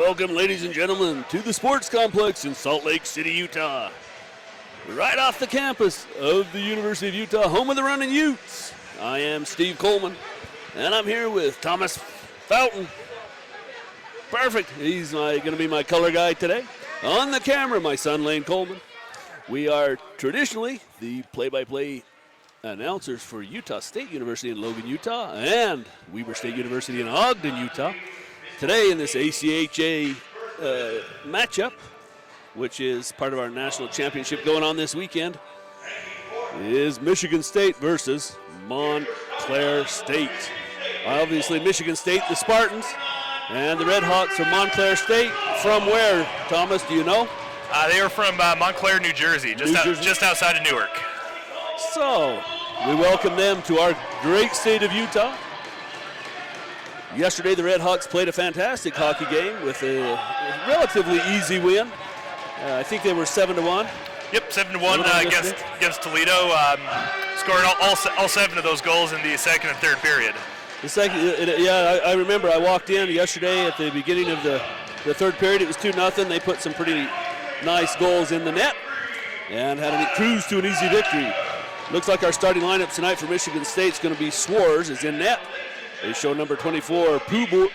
Welcome, ladies and gentlemen, to the sports complex in Salt Lake City, Utah. Right off the campus of the University of Utah, home of the Running Utes. I am Steve Coleman, and I'm here with Thomas Fountain. Perfect. He's going to be my color guy today. On the camera, my son, Lane Coleman. We are traditionally the play-by-play announcers for Utah State University in Logan, Utah, and Weber State University in Ogden, Utah. Today in this ACHA matchup, which is part of our national championship going on this weekend, is Michigan State versus Montclair State. Obviously, Michigan State, the Spartans, and the Red Hawks from Montclair State. From where, Thomas, do you know? They are from Montclair, New Jersey, just outside of Newark. So, we welcome them to our great state of Utah. Yesterday, the Red Hawks played a fantastic hockey game with a relatively easy win. I think they were 7-1. Yep, 7-1 against Toledo, scoring all 7 of those goals in the second and third period. I remember I walked in yesterday at the beginning of the third period. It was 2-0. They put some pretty nice goals in the net and had a cruise to an easy victory. Looks like our starting lineup tonight for Michigan State is going to be Swars is in net. They show number 24, Pober.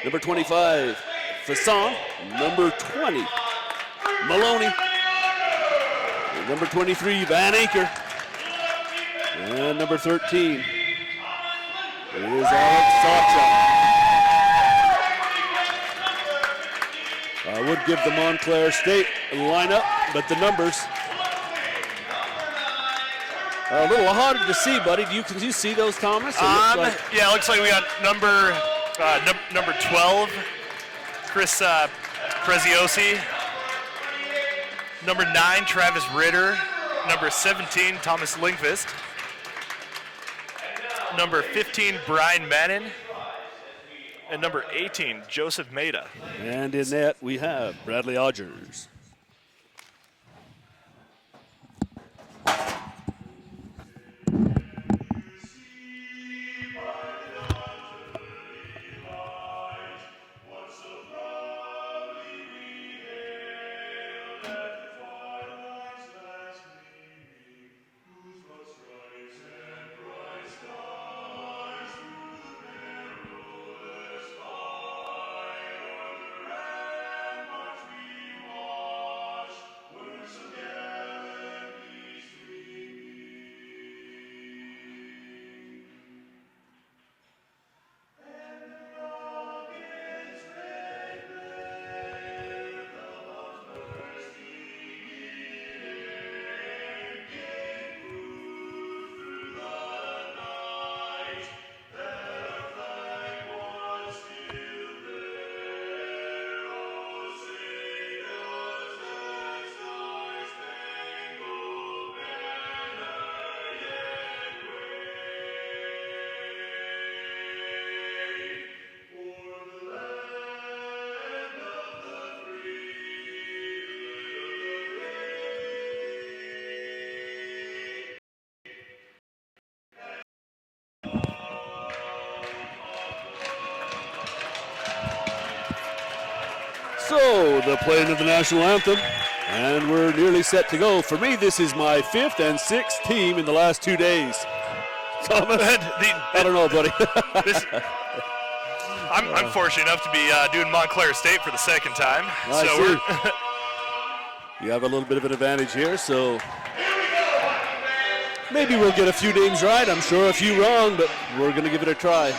Number 25, Fasson. Number 20, Maloney. Number 23, Van Anker. And number 13 is ACHA. I would give the Montclair State lineup, but the numbers are a little harder to see, buddy. Can you see those, Thomas? Yeah, it looks like we got number 12, Chris Preziosi. Number 9, Travis Ritter. Number 17, Thomas Lindqvist. Number 15, Brian Mannon. And number 18, Joseph Maida. And in net, we have Bradley Odgers. So, the playing of the national anthem, and we're nearly set to go. For me, this is my 5th and 6th team in the last 2 days. Thomas, I don't know, buddy. I'm fortunate enough to be doing Montclair State for the second time. You have a little bit of an advantage here, so maybe we'll get a few names right. I'm sure a few wrong, but we're going to give it a try.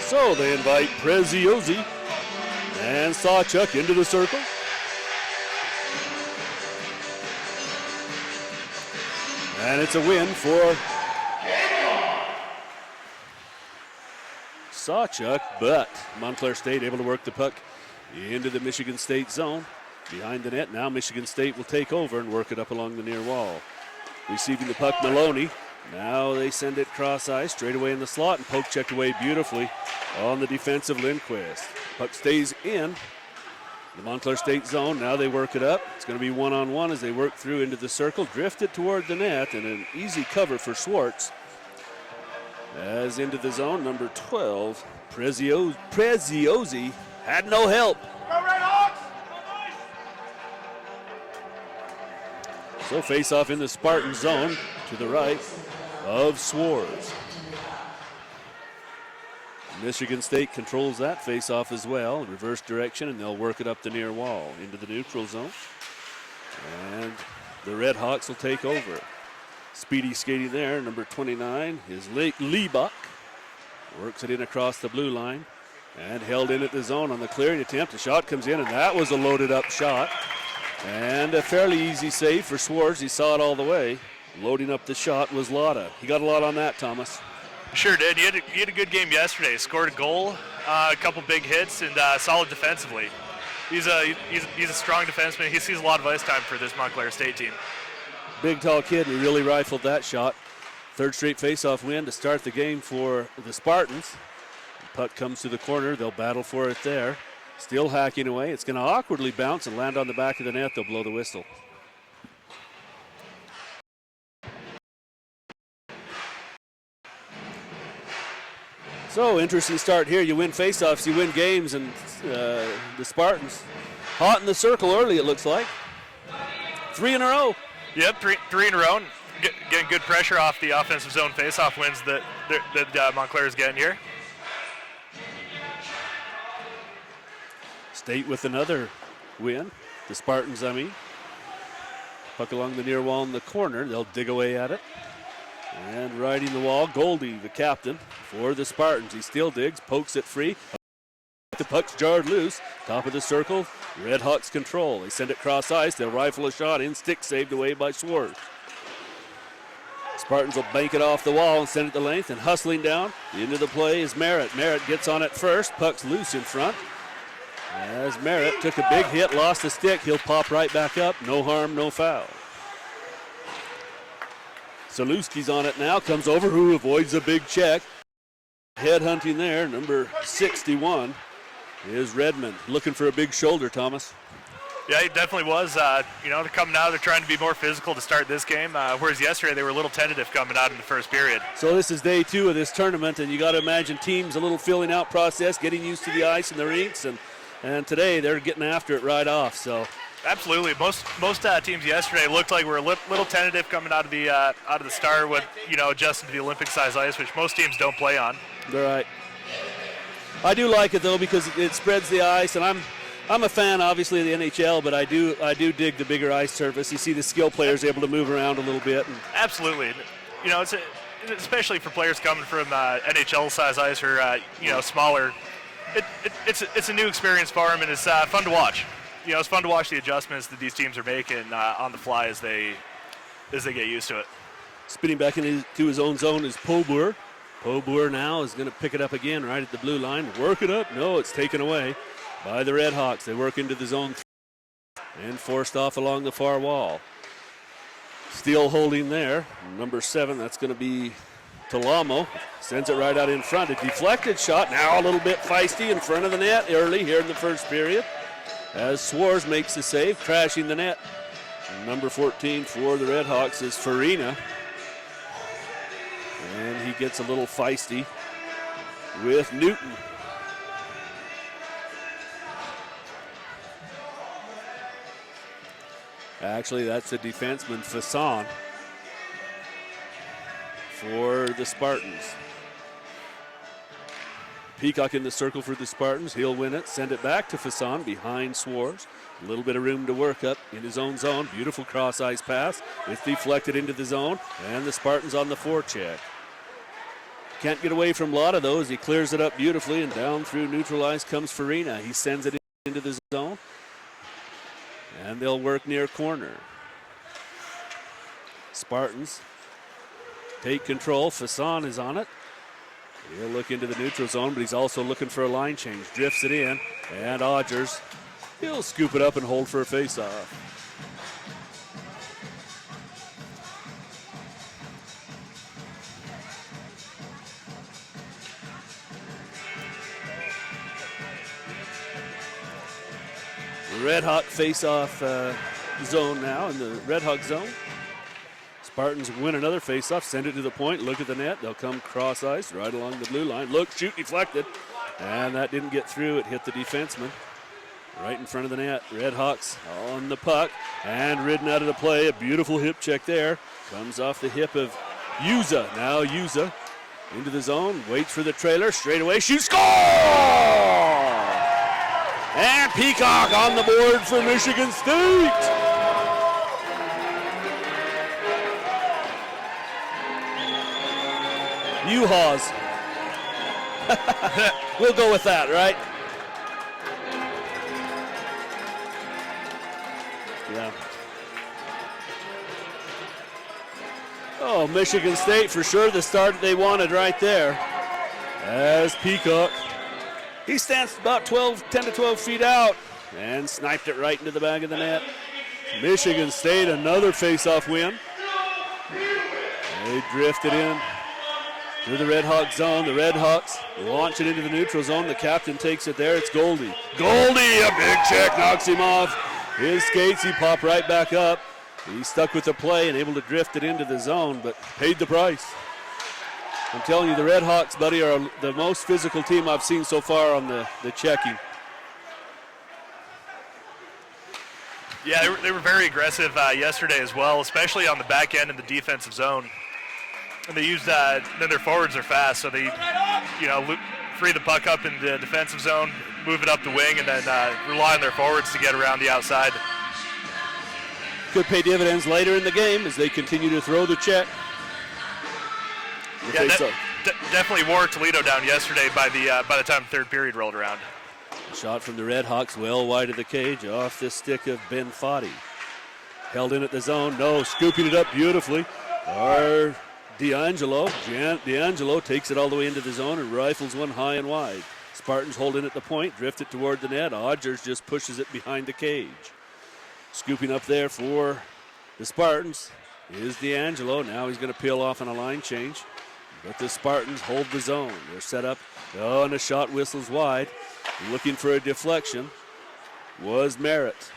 So they invite Preziosi and Sawchuk into the circle. And it's a win for Sawchuk, but Montclair State able to work the puck into the Michigan State zone. Behind the net, now Michigan State will take over and work it up along the near wall. Receiving the puck, Maloney. Now they send it cross ice, straight away in the slot, and poke checked away beautifully on the defensive Lindquist. Puck stays in the Montclair State zone. Now they work it up. It's going to be one-on-one as they work through into the circle, drift it toward the net, and an easy cover for Schwartz. As into the zone, number 12, Preziosi had no help. So face off in the Spartan zone to the right of Swartz. Michigan State controls that face-off as well, reverse direction, and they'll work it up the near wall into the neutral zone. And the Red Hawks will take over. Speedy skating there, number 29 is Liebach. Works it in across the blue line and held in at the zone on the clearing attempt. The shot comes in, and that was a loaded-up shot. And a fairly easy save for Swartz. He saw it all the way. Loading up the shot was Lotta. He got a lot on that, Thomas. Sure did. He had a good game yesterday. Scored a goal, a couple big hits, and solid defensively. He's a strong defenseman. He sees a lot of ice time for this Montclair State team. Big, tall kid, and he really rifled that shot. Third straight faceoff win to start the game for the Spartans. The puck comes to the corner. They'll battle for it there. Still hacking away. It's going to awkwardly bounce and land on the back of the net. They'll blow the whistle. So, interesting start here. You win faceoffs, you win games, and the Spartans hot in the circle early, it looks like. 3 in a row. Yep, three in a row. Getting good pressure off the offensive zone faceoff wins that Montclair is getting here. State with another win. The Spartans, I mean. Puck along the near wall in the corner. They'll dig away at it. And riding the wall, Goldie, the captain for the Spartans. He still digs, pokes it free. The puck's jarred loose. Top of the circle, Red Hawks control. They send it cross ice. They'll rifle a shot in. Stick saved away by Schwartz. Spartans will bank it off the wall and send it the length. And hustling down into the play is Merritt. Merritt gets on it first. Puck's loose in front. As Merritt took a big hit, lost the stick. He'll pop right back up. No harm, no foul. Saluski's on it now, comes over, who avoids a big check. Head hunting there, number 61 is Redmond. Looking for a big shoulder, Thomas. Yeah, he definitely was. To come now, they're trying to be more physical to start this game, whereas yesterday they were a little tentative coming out in the first period. So this is day 2 of this tournament, and you got to imagine teams a little filling out process, getting used to the ice and the rinks, and today they're getting after it right off. So. Absolutely. Most teams yesterday looked like we're a little tentative coming out of the start with adjusting to the Olympic size ice, which most teams don't play on. They're right. I do like it though because it spreads the ice, and I'm a fan obviously of the NHL, but I do dig the bigger ice surface. You see the skill players able to move around a little bit. Absolutely. It's especially for players coming from NHL size ice or smaller. It's a new experience for them, and it's fun to watch. It's fun to watch the adjustments that these teams are making on the fly as they get used to it. Spinning back into his own zone is Poboer. Poboer now is going to pick it up again right at the blue line. Work it up. No, it's taken away by the Red Hawks. They work into the zone and forced off along the far wall. Still holding there. Number 7, that's going to be Talamo. Sends it right out in front. A deflected shot. Now a little bit feisty in front of the net early here in the first period. As Swartz makes the save, crashing the net. Number 14 for the Red Hawks is Farina. And he gets a little feisty with Newton. Actually, that's the defenseman, Fasson, for the Spartans. Peacock in the circle for the Spartans. He'll win it, send it back to Fasson behind Swartz. A little bit of room to work up in his own zone. Beautiful cross-ice pass. It's deflected into the zone, and the Spartans on the forecheck. Can't get away from Lotta, though, as he clears it up beautifully, and down through neutral ice comes Farina. He sends it into the zone, and they'll work near corner. Spartans take control. Fasson is on it. He'll look into the neutral zone, but he's also looking for a line change. Drifts it in, and Odgers, he'll scoop it up and hold for a face-off. Red Hawk face-off zone now in the Red Hawk zone. Spartans win another face-off, send it to the point, look at the net. They'll come cross-ice right along the blue line. Look, shoot, deflected. And that didn't get through. It hit the defenseman right in front of the net. Red Hawks on the puck and ridden out of the play. A beautiful hip check there. Comes off the hip of Yuza. Now Yuza into the zone, waits for the trailer, straight away, shoots, score! And Peacock on the board for Michigan State. U-Haws. We'll go with that, right? Yeah. Oh, Michigan State for sure the start they wanted right there. As Peacock, he stands about 10 to 12 feet out and sniped it right into the back of the net. Michigan State, another face-off win. They drifted in to the Red Hawk zone. The Red Hawks launch it into the neutral zone. The captain takes it there. It's Goldie. Goldie, a big check, knocks him off his skates. He popped right back up. He's stuck with the play and able to drift it into the zone, but paid the price. I'm telling you, the Red Hawks, buddy, are the most physical team I've seen so far on the checking. Yeah, they were very aggressive yesterday as well, especially on the back end in the defensive zone. And they used then their forwards are fast, so they, free the puck up in the defensive zone, move it up the wing, and then rely on their forwards to get around the outside. Could pay dividends later in the game as they continue to throw the check. Yeah, definitely wore Toledo down yesterday by the time the third period rolled around. Shot from the Red Hawks well wide of the cage, off the stick of Ben Foddy. Held in at the zone, no, scooping it up beautifully. D'Angelo takes it all the way into the zone and rifles one high and wide. Spartans hold in at the point, drift it toward the net. Odgers just pushes it behind the cage. Scooping up there for the Spartans is D'Angelo. Now he's going to peel off on a line change. But the Spartans hold the zone. They're set up. Oh, and a shot whistles wide. Looking for a deflection was Merritt.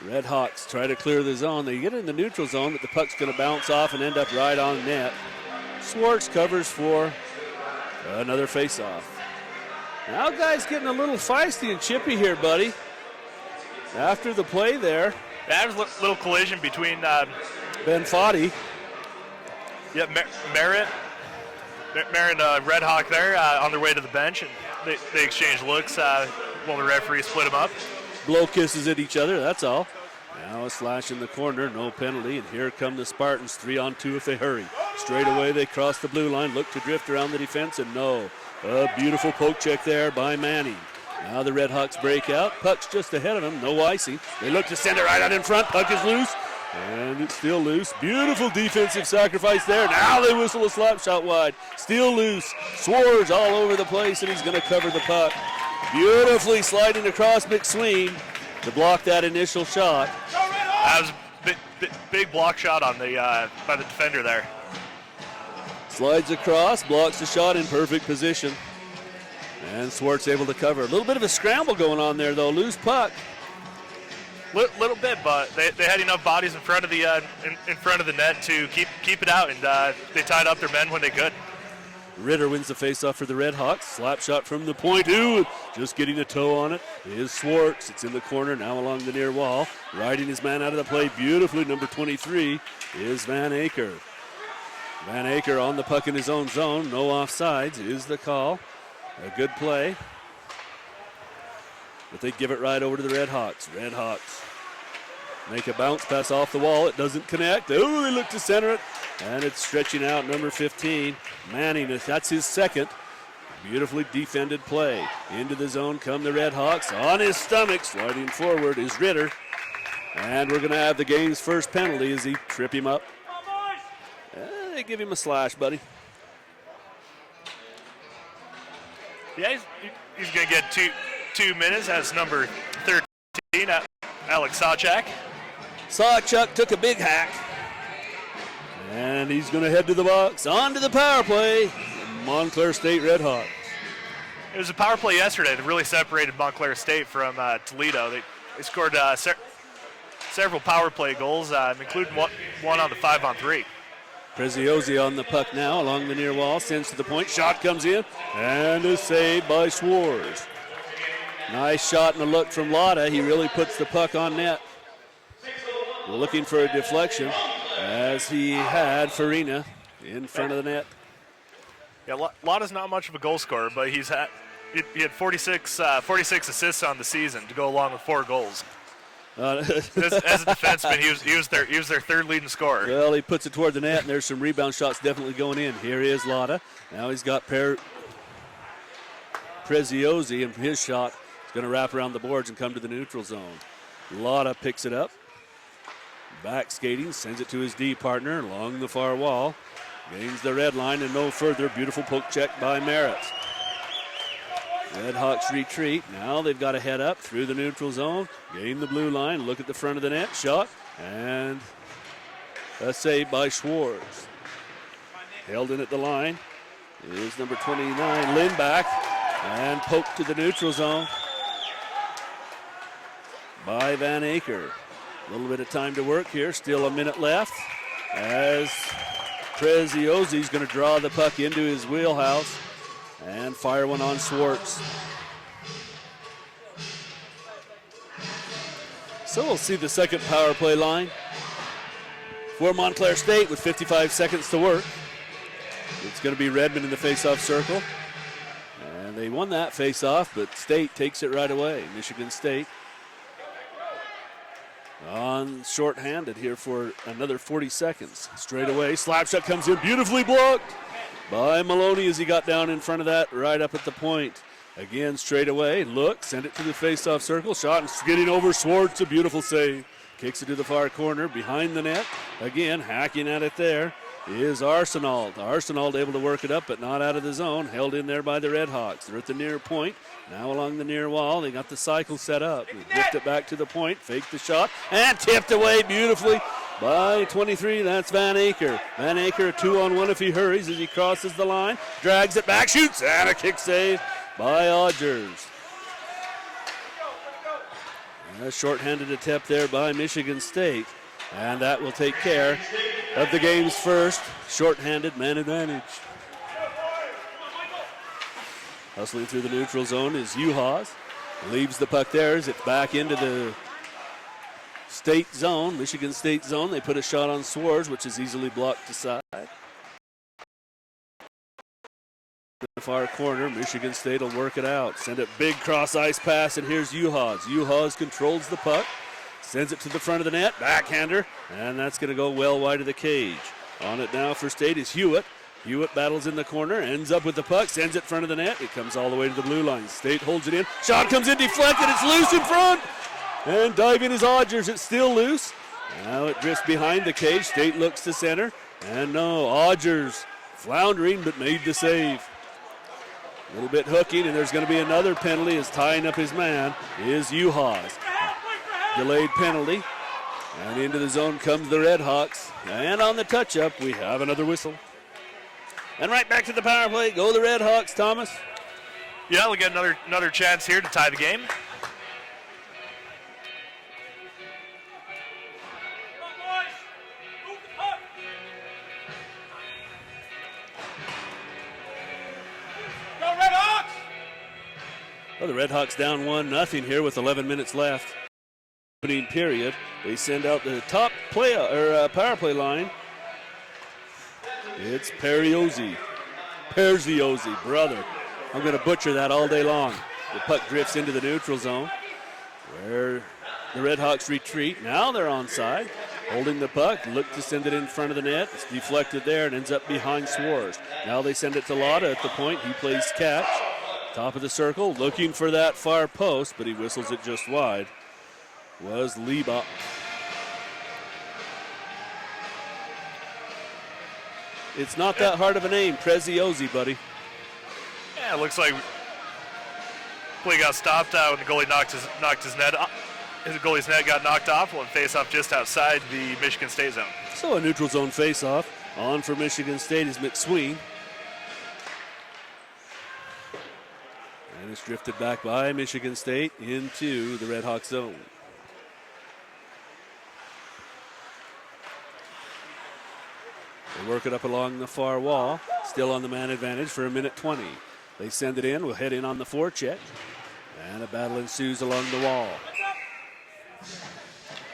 Red Hawks try to clear the zone. They get in the neutral zone, but the puck's going to bounce off and end up right on net. Swartz covers for another face-off. Now guys getting a little feisty and chippy here, buddy. After the play there. That was a little collision between Ben Foddy. Yeah, Merritt and Red Hawk there on their way to the bench, and they exchange looks while the referee split them up. Blow kisses at each other, that's all. Now a slash in the corner, no penalty, and here come the Spartans, 3-on-2 if they hurry. Straight away they cross the blue line, look to drift around the defense, and no. A beautiful poke check there by Manning. Now the Red Hawks break out, puck's just ahead of them, no icing. They look to send it right out in front, puck is loose, and it's still loose. Beautiful defensive sacrifice there. Now they whistle a slap shot wide. Still loose. Swartz all over the place, and he's going to cover the puck. Beautifully sliding across McSween to block that initial shot. That was a big block shot on the by the defender there. Slides across, blocks the shot in perfect position. And Swartz able to cover. A little bit of a scramble going on there, though. Loose puck. Little bit, but they had enough bodies in front of the in front of the net to keep it out, and they tied up their men when they could. Ritter wins the faceoff for the Red Hawks. Slap shot from the point. Ooh, just getting a toe on it is Swartz. It's in the corner now along the near wall. Riding his man out of the play beautifully. Number 23 is Van Aker. Van Aker on the puck in his own zone. No offsides is the call. A good play. But they give it right over to the Red Hawks. Red Hawks make a bounce pass off the wall. It doesn't connect. Oh, they look to center it. And it's stretching out, number 15. Manning, that's his second. Beautifully defended play. Into the zone come the Red Hawks. On his stomach, sliding forward is Ritter. And we're going to have the game's first penalty as he trip him up. They give him a slash, buddy. Yeah, he's going to get 2 minutes as number 13, Alex Sawchuk. Sawchuk took a big hack. And he's going to head to the box. On to the power play. Montclair State Red Hawks. It was a power play yesterday that really separated Montclair State from Toledo. They scored several power play goals, including one on the 5-on-3. Preziosi on the puck now along the near wall, sends to the point. Shot comes in and is saved by Schwartz. Nice shot and a look from Lotta. He really puts the puck on net. We're looking for a deflection as he had Farina in front of the net. Yeah, Lotta's not much of a goal scorer, but he had 46 assists on the season to go along with 4 goals. As a defenseman, he was their third leading scorer. Well, he puts it toward the net, and there's some rebound shots definitely going in. Here is Lotta. Now he's got Preziosi, and his shot is going to wrap around the boards and come to the neutral zone. Lotta picks it up. Back skating, sends it to his D partner along the far wall. Gains the red line and no further. Beautiful poke check by Merritt. Red Hawks retreat. Now they've got to head up through the neutral zone. Gain the blue line. Look at the front of the net. Shot. And a save by Schwartz. Held in at the line is number 29, Lindback. And poked to the neutral zone by Van Aker. A little bit of time to work here. Still a minute left as Preziosi's going to draw the puck into his wheelhouse and fire one on Schwartz. So we'll see the second power play line for Montclair State with 55 seconds to work. It's going to be Redmond in the face-off circle. And they won that face-off, but State takes it right away. Michigan State on short-handed here for another 40 seconds. Straight away, slap shot comes in, beautifully blocked by Maloney as he got down in front of that right up at the point. Again, straight away, look, send it to the face-off circle. Shot and getting over Schwartz, a beautiful save. Kicks it to the far corner, behind the net. Again, hacking at it there is Arsenault. Arsenault able to work it up, but not out of the zone. Held in there by the Red Hawks. They're at the near point. Now along the near wall, they got the cycle set up. Lift it back to the point, fake the shot, and tipped away beautifully by 23. That's Van Aker. Van Aker, a 2-on-1 if he hurries as he crosses the line. Drags it back, shoots, and a kick save by Odgers. A short-handed attempt there by Michigan State. And that will take care of the game's first short-handed man advantage. Hustling through the neutral zone is Uhas. Leaves the puck there as it's back into the State zone, Michigan State zone. They put a shot on Swords, which is easily blocked aside. The far corner, Michigan State will work it out. Send it big cross-ice pass, and here's Uhas. Uhas controls the puck. Sends it to the front of the net, backhander, and that's going to go well wide of the cage. On it now for State is Hewitt. Hewitt battles in the corner, ends up with the puck, sends it in front of the net. It comes all the way to the blue line. State holds it in. Shot comes in, deflected. It's loose in front. And diving is Odgers. It's still loose. Now it drifts behind the cage. State looks to center. And no, Odgers floundering, but made the save. A little bit hooking, and there's going to be another penalty as tying up his man is Uhas. Delayed penalty. And into the zone comes the Red Hawks. And on the touch-up, we have another whistle. And right back to the power play. Go the Red Hawks, Thomas. Yeah, we'll get another chance here to tie the game. Well, the Red Hawks down 1-0 here with 11 minutes left. Opening period. They send out the top power play line. It's Perziosi, brother. I'm going to butcher that all day long. The puck drifts into the neutral zone where the Red Hawks retreat. Now they're onside. Holding the puck, look to send it in front of the net. It's deflected there and ends up behind Swartz. Now they send it to Lotta at the point. He plays catch. Top of the circle, looking for that far post, but he whistles it just wide. Was Liebach. It's not that hard of a name, Preziosi, buddy. Yeah, it looks like Play got stopped when the goalie knocked his net. His goalie's net got knocked off. One face-off just outside the Michigan State zone. So a neutral zone face-off. On for Michigan State is McSween. And it's drifted back by Michigan State into the Red Hawk zone. They work it up along the far wall. Still on the man advantage for 1:20. They send it in. We'll head in on the forecheck. And a battle ensues along the wall.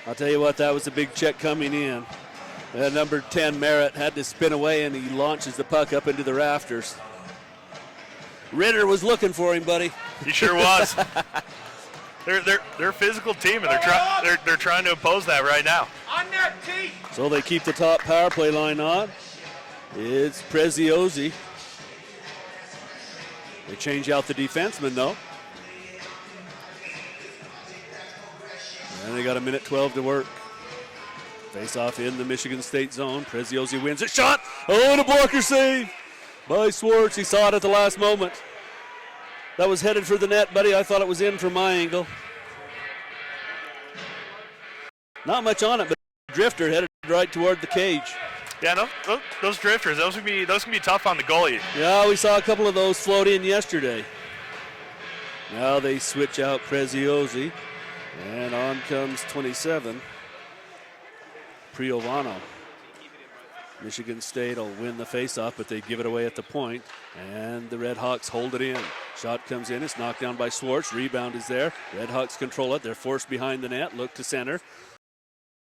I'll tell you what, that was a big check coming in. Number 10, Merritt, had to spin away, and he launches the puck up into the rafters. Ritter was looking for him, buddy. He sure was. They're a physical team, and they're trying to impose that right now. On that tee. So they keep the top power play line on. It's Preziosi. They change out the defenseman, though. And they got 1:12 to work. Face off in the Michigan State zone. Preziosi wins a shot. Oh, and a blocker save by Swartz. He saw it at the last moment. That was headed for the net, buddy. I thought it was in from my angle. Not much on it, but drifter headed right toward the cage. Yeah, no, those drifters, those can be tough on the goalie. Yeah, we saw a couple of those float in yesterday. Now they switch out Preziosi, and on comes 27, Priovano. Michigan State will win the faceoff, but they give it away at the point, and the Red Hawks hold it in. Shot comes in, it's knocked down by Swartz. Rebound is there. Red Hawks control it. They're forced behind the net. Look to center.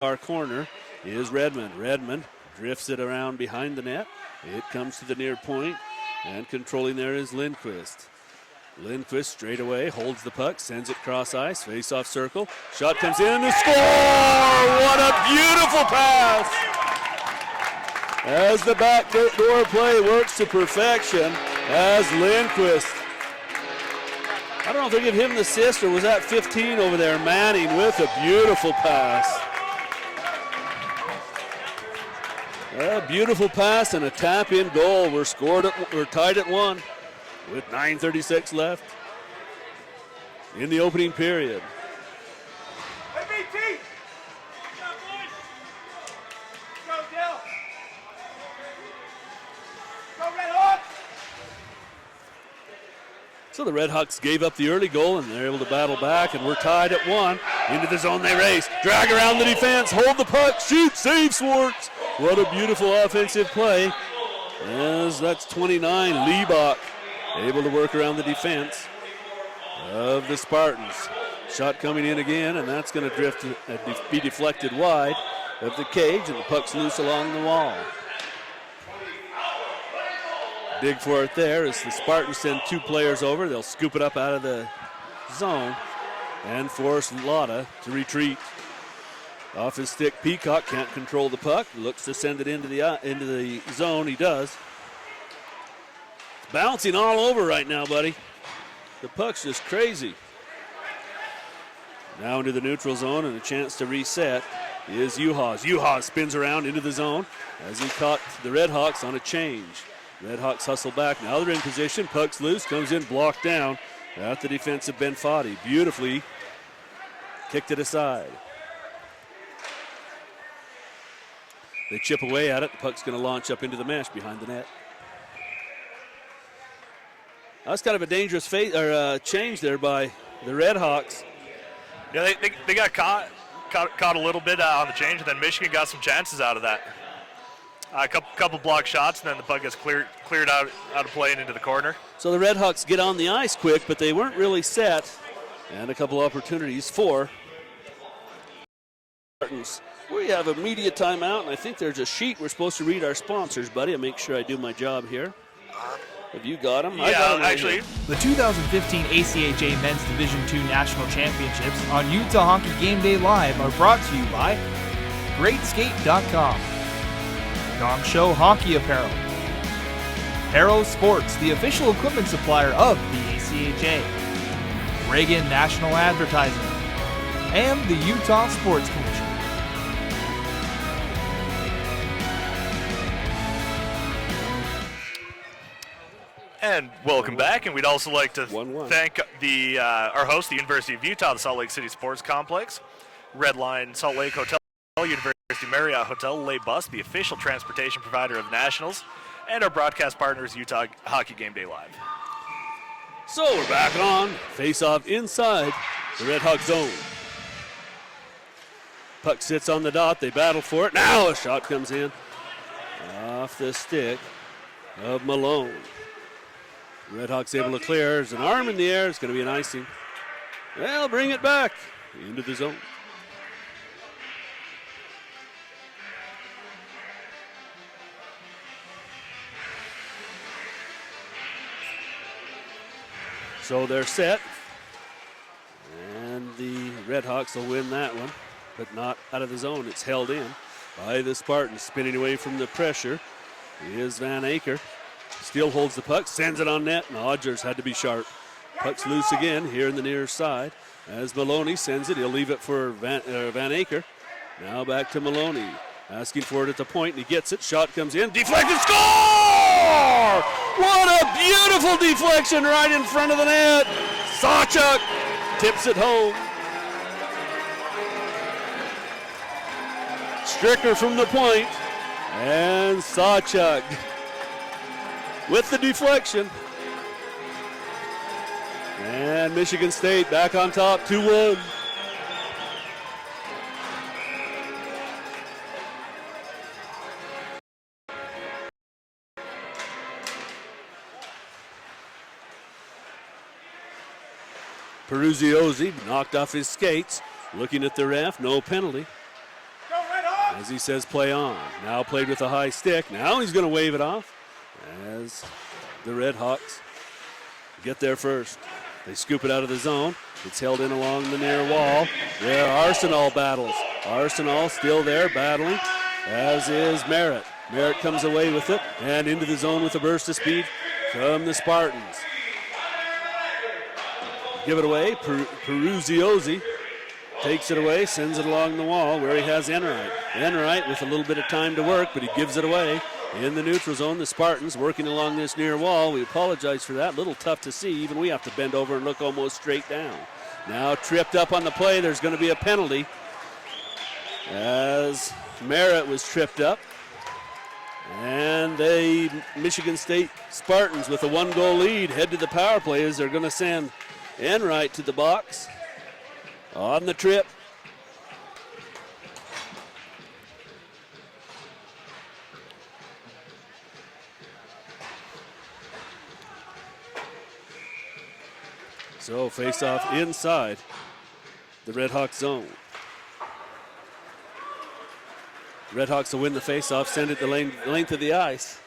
Our corner is Redmond. Redmond drifts it around behind the net. It comes to the near point, and controlling there is Lindquist. Lindquist straight away holds the puck, sends it cross ice, face-off circle. Shot comes in, and the score! What a beautiful pass! As the back door play works to perfection, as Lindquist. I don't know if they give him the assist, or was that 15 over there? Manning with a beautiful pass. A beautiful pass and a tap-in goal. We're tied at 1 with 9:36 left in the opening period. Hey, BT! Go, Dell! Go, Red Hawks! So the Red Hawks gave up the early goal, and they're able to battle back, and we're tied at 1. Into the zone they race. Drag around the defense, hold the puck, shoot, save Swartz. What a beautiful offensive play. As that's 29, Liebach able to work around the defense of the Spartans. Shot coming in again, and that's going to be deflected wide of the cage, and the puck's loose along the wall. Dig for it there as the Spartans send 2 players over. They'll scoop it up out of the zone and force Lotta to retreat. Off his stick, Peacock can't control the puck. Looks to send it into the zone. He does. It's bouncing all over right now, buddy. The puck's just crazy. Now into the neutral zone, and a chance to reset is Juhas. Juhas spins around into the zone as he caught the Red Hawks on a change. Red Hawks hustle back. Now they're in position. Puck's loose. Comes in, blocked down at the defensive Ben Foddy. Beautifully kicked it aside. They chip away at it. The puck's going to launch up into the mesh behind the net. That was kind of a dangerous change there by the Red Hawks. Yeah, they got caught a little bit on the change, and then Michigan got some chances out of that. A couple block shots, and then the puck gets cleared out of play and into the corner. So the Red Hawks get on the ice quick, but they weren't really set. And a couple opportunities for Spartans. We have a media timeout, and I think there's a sheet we're supposed to read our sponsors, buddy. I'll make sure I do my job here. Have you got them? Yeah, I got them right actually. here. The 2015 ACHA Men's Division II National Championships on Utah Hockey Game Day Live are brought to you by GreatSkate.com, Gong Show Hockey Apparel, Aero Sports, the official equipment supplier of the ACHA, Reagan National Advertising, and the Utah Sports Commission. And welcome back, and we'd also like to 1-1. thank our host, the University of Utah, the Salt Lake City Sports Complex, Red Line Salt Lake Hotel, University Marriott Hotel, Lay Bus, the official transportation provider of Nationals, and our broadcast partners, Utah Hockey Game Day Live. So we're back on face-off inside the Red Hawk zone. Puck sits on the dot. They battle for it. Now a shot comes in off the stick of Malone. Red Hawks able to clear. There's an arm in the air. It's going to be an icing. They'll bring it back into the zone. So they're set. And the Red Hawks will win that one, but not out of the zone. It's held in by the Spartans. Spinning away from the pressure is Van Aker. Still holds the puck, sends it on net, and Odgers had to be sharp. Puck's loose again here in the near side. As Maloney sends it, he'll leave it for Van Aker. Now back to Maloney, asking for it at the point, and he gets it. Shot comes in, deflected, score! What a beautiful deflection right in front of the net. Sawchuk tips it home. Stricker from the point, and Sawchuk with the deflection. And Michigan State back on top, 2-1. Peruziosi knocked off his skates, looking at the ref, no penalty. Go Red Hawks! As he says, play on. Now played with a high stick. Now he's going to wave it off as the Red Hawks get there first. They scoop it out of the zone. It's held in along the near wall where Arsenal battles. Arsenal still there battling, as is Merritt. Merritt comes away with it and into the zone with a burst of speed from the Spartans. Give it away. Peruziosi takes it away, sends it along the wall where he has Enright. Enright with a little bit of time to work, but he gives it away. In the neutral zone, the Spartans working along this near wall. We apologize for that. A little tough to see. Even we have to bend over and look almost straight down. Now tripped up on the play. There's going to be a penalty as Merritt was tripped up. And the Michigan State Spartans with a 1-goal lead head to the power play as they're going to send Enright to the box on the trip. So face off inside the Red Hawks zone. Red Hawks will win the face off, send it the length of the ice.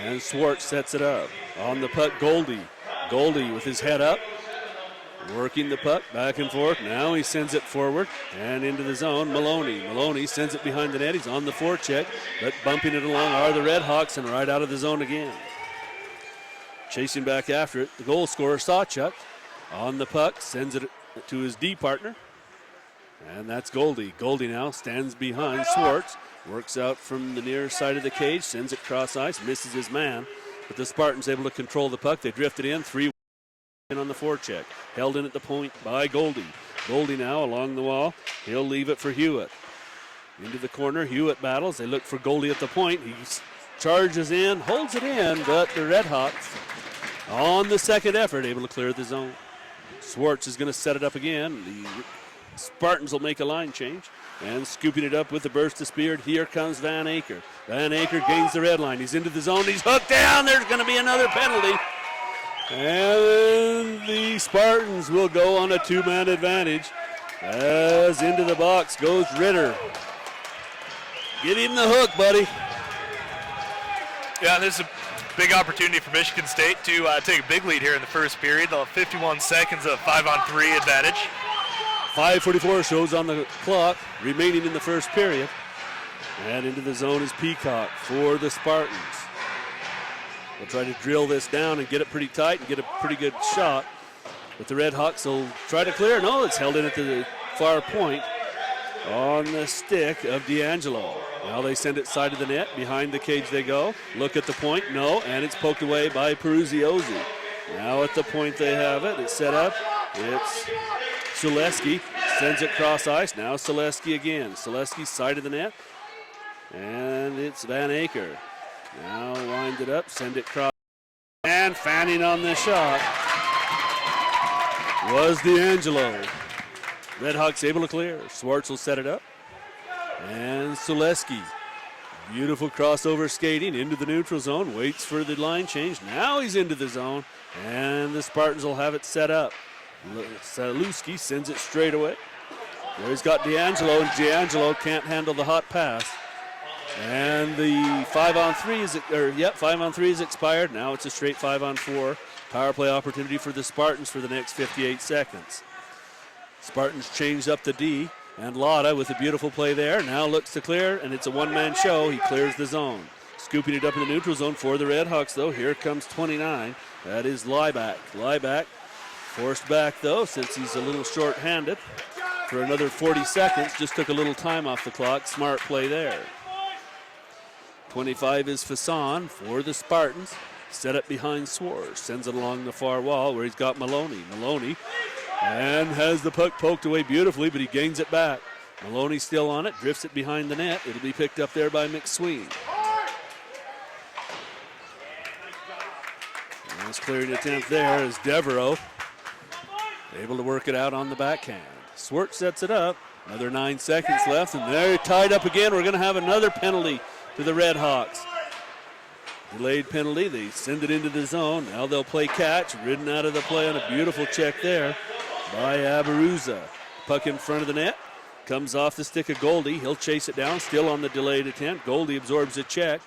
And Swartz sets it up. On the puck, Goldie. Goldie with his head up, working the puck back and forth. Now he sends it forward and into the zone. Maloney sends it behind the net. He's on the forecheck, but bumping it along are the Red Hawks and right out of the zone again. Chasing back after it, the goal scorer, Sawchuk. On the puck, sends it to his D partner. And that's Goldie. Goldie now stands behind Swartz. Works out from the near side of the cage, sends it cross ice, misses his man. But the Spartans able to control the puck. They drifted in, 3 on the forecheck. Held in at the point by Goldie. Goldie now along the wall. He'll leave it for Hewitt. Into the corner, Hewitt battles. They look for Goldie at the point. He charges in, holds it in, but the Red Hawks on the second effort able to clear the zone. Swartz is going to set it up again. The Spartans will make a line change. And scooping it up with the burst of speed, here comes Van Aker. Van Aker gains the red line. He's into the zone. He's hooked down. There's going to be another penalty. And the Spartans will go on a 2-man advantage. As into the box goes Ritter. Give him the hook, buddy. Yeah, this is a big opportunity for Michigan State to take a big lead here in the first period. They'll have 51 seconds of 5-on-3 advantage. 5:44 shows on the clock, remaining in the first period. And into the zone is Peacock for the Spartans. They'll try to drill this down and get it pretty tight and get a pretty good shot. But the Red Hawks will try to clear. No, it's held in at the far point on the stick of D'Angelo. Now they send it side of the net. Behind the cage they go. Look at the point. No, and it's poked away by Peruziosi. Now at the point they have it. It's set up. It's Selesky. Sends it cross ice. Now Selesky again. Selesky side of the net. And it's Van Aker. Now wind it up. Send it cross. And fanning on the shot was D'Angelo. Redhawks able to clear. Swartz will set it up. And Selesky. Beautiful crossover skating into the neutral zone. Waits for the line change. Now he's into the zone. And the Spartans will have it set up. Selesky sends it straight away. There he's got D'Angelo, and D'Angelo can't handle the hot pass. And the 5-on-3 is expired. Now it's a straight 5-on-4. Power play opportunity for the Spartans for the next 58 seconds. Spartans change up the D, and Lotta with a beautiful play there. Now looks to clear, and it's a one-man show. He clears the zone. Scooping it up in the neutral zone for the Redhawks, though. Here comes 29. That is Lieback. Lieback forced back, though, since he's a little short-handed. For another 40 seconds, just took a little time off the clock. Smart play there. 25 is Fasson for the Spartans. Set up behind Swartz. Sends it along the far wall where he's got Maloney. Maloney and has the puck poked away beautifully, but he gains it back. Maloney still on it, drifts it behind the net. It'll be picked up there by McSween. Nice clearing attempt there as Devereaux able to work it out on the backhand. Swartz sets it up. Another 9 seconds left, and they're tied up again. We're going to have another penalty to the Redhawks. Delayed penalty. They send it into the zone. Now they'll play catch. Ridden out of the play on a beautiful check there by Abaruza. Puck in front of the net. Comes off the stick of Goldie. He'll chase it down. Still on the delayed attempt. Goldie absorbs a check.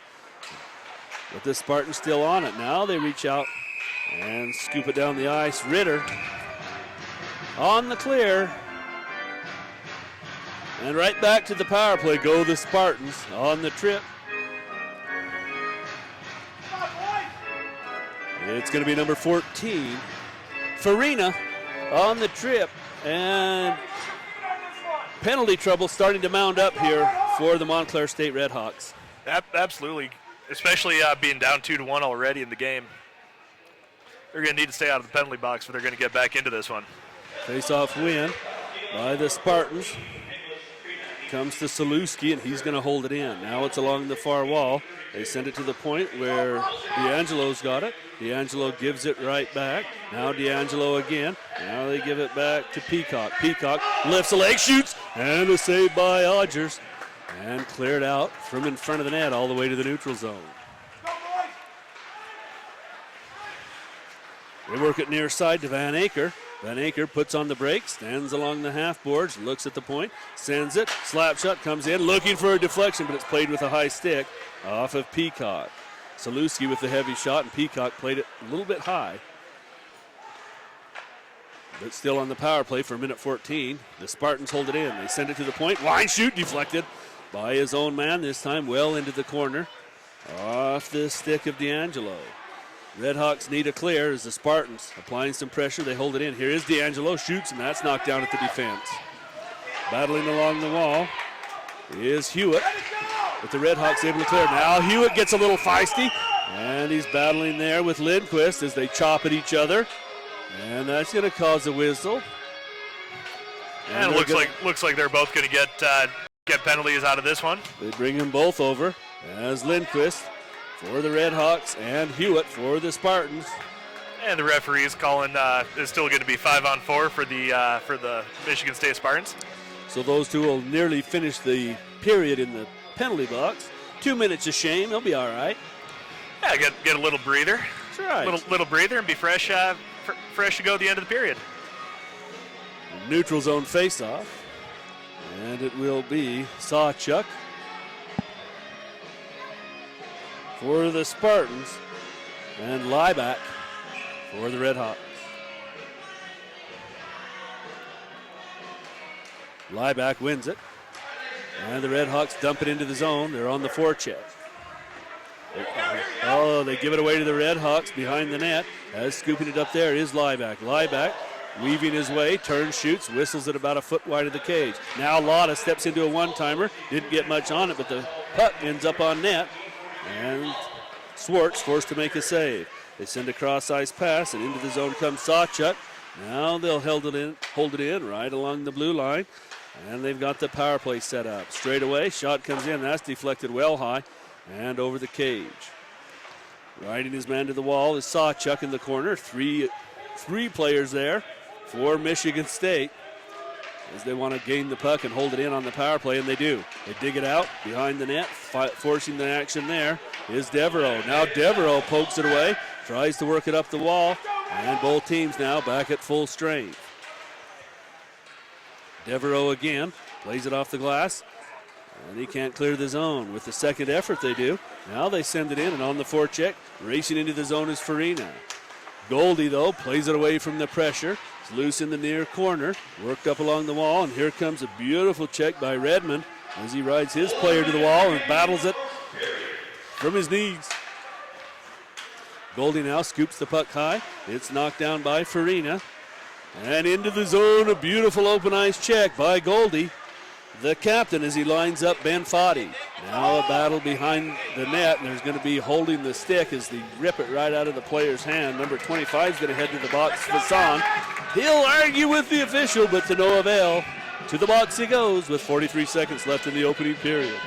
But the Spartans still on it. Now they reach out and scoop it down the ice. Ritter on the clear. And right back to the power play go the Spartans on the trip. It's going to be number 14, Farina, on the trip. And penalty trouble starting to mount up here for the Montclair State Redhawks. Absolutely, especially being down 2-1 already in the game. They're going to need to stay out of the penalty box if they're going to get back into this one. Face-off win by the Spartans. Comes to Selesky, and he's going to hold it in. Now it's along the far wall. They send it to the point where D'Angelo's got it. D'Angelo gives it right back. Now D'Angelo again. Now they give it back to Peacock. Peacock lifts a leg, shoots, and a save by Odgers. And cleared out from in front of the net all the way to the neutral zone. They work it near side to Van Aker. Van Aker puts on the brake, stands along the half boards, looks at the point, sends it, slap shot comes in, looking for a deflection, but it's played with a high stick off of Peacock. Selesky with the heavy shot, and Peacock played it a little bit high. But still on the power play for a minute 14. The Spartans hold it in. They send it to the point. Line shoot deflected by his own man, this time well into the corner. Off the stick of D'Angelo. Redhawks need a clear as the Spartans applying some pressure. They hold it in. Here is D'Angelo, shoots, and that's knocked down at the defense. Battling along the wall is Hewitt, but the Redhawks able to clear. Now Hewitt gets a little feisty, and he's battling there with Lindquist as they chop at each other, and that's going to cause a whistle. And it looks like they're both going to get penalties out of this one. They bring them both over as Lindquist for the Redhawks and Hewitt for the Spartans. And the referee is calling is still going to be 5-on-4 for the Michigan State Spartans. So those two will nearly finish the period in the penalty box. 2 minutes of shame. They'll be all right. Yeah, get a little breather. That's right. Little breather and be fresh to go at the end of the period. Neutral zone face-off. And it will be Sawchuk for the Spartans and Lieback for the Redhawks. Lieback wins it. And the Redhawks dump it into the zone. They're on the forecheck. Oh, they give it away to the Redhawks behind the net. As scooping it up there is Lieback. Lieback weaving his way, turns, shoots, whistles it about a foot wide of the cage. Now Lotta steps into a one-timer. Didn't get much on it, but the puck ends up on net, and Swartz forced to make a save. They send a cross-ice pass, and into the zone comes Sawchuk. Now they'll hold it in right along the blue line, and they've got the power play set up. Straight away, shot comes in. That's deflected well high and over the cage. Riding his man to the wall is Sawchuk in the corner. Three players there for Michigan State as they want to gain the puck and hold it in on the power play, and they do. They dig it out behind the net, forcing the action there is Devereaux. Now Devereaux pokes it away, tries to work it up the wall, and both teams now back at full strength. Devereaux again plays it off the glass, and he can't clear the zone. With the second effort they do. Now they send it in, and on the forecheck, racing into the zone is Farina. Goldie, though, plays it away from the pressure. It's loose in the near corner, worked up along the wall, and here comes a beautiful check by Redmond as he rides his player to the wall and battles it from his knees. Goldie now scoops the puck high. It's knocked down by Farina. And into the zone, a beautiful open ice check by Goldie, the captain, as he lines up Ben Foddy. Now a battle behind the net, and there's going to be holding the stick as they rip it right out of the player's hand. Number 25 is going to head to the box. Fasson, he'll argue with the official, but to no avail. To the box he goes with 43 seconds left in the opening period.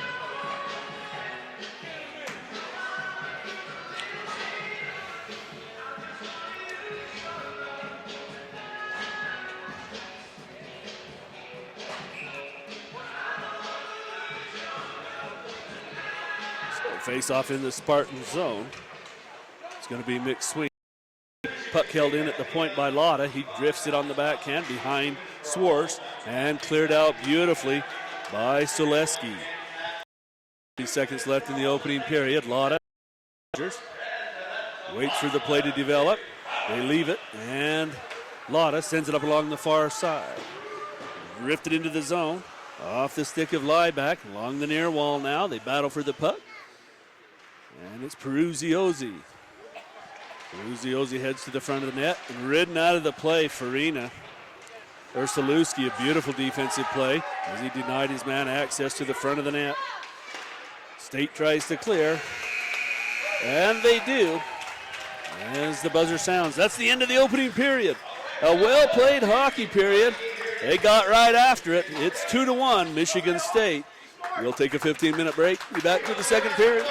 Face off in the Spartan zone. It's going to be mixed swing. Puck held in at the point by Lotta. He drifts it on the backhand behind Swartz and cleared out beautifully by Soleski. 30 seconds left in the opening period. Lotta waits for the play to develop. They leave it, and Lotta sends it up along the far side. Drifted into the zone. Off the stick of Lieback. Along the near wall now. They battle for the puck. And it's Peruzzi-Ozzi. Peruzzi-Ozzi heads to the front of the net and ridden out of the play, Farina. Ursulewski, a beautiful defensive play as he denied his man access to the front of the net. State tries to clear, and they do as the buzzer sounds. That's the end of the opening period. A well-played hockey period. They got right after it. It's 2-1, Michigan State. We'll take a 15-minute break. Be back to the second period.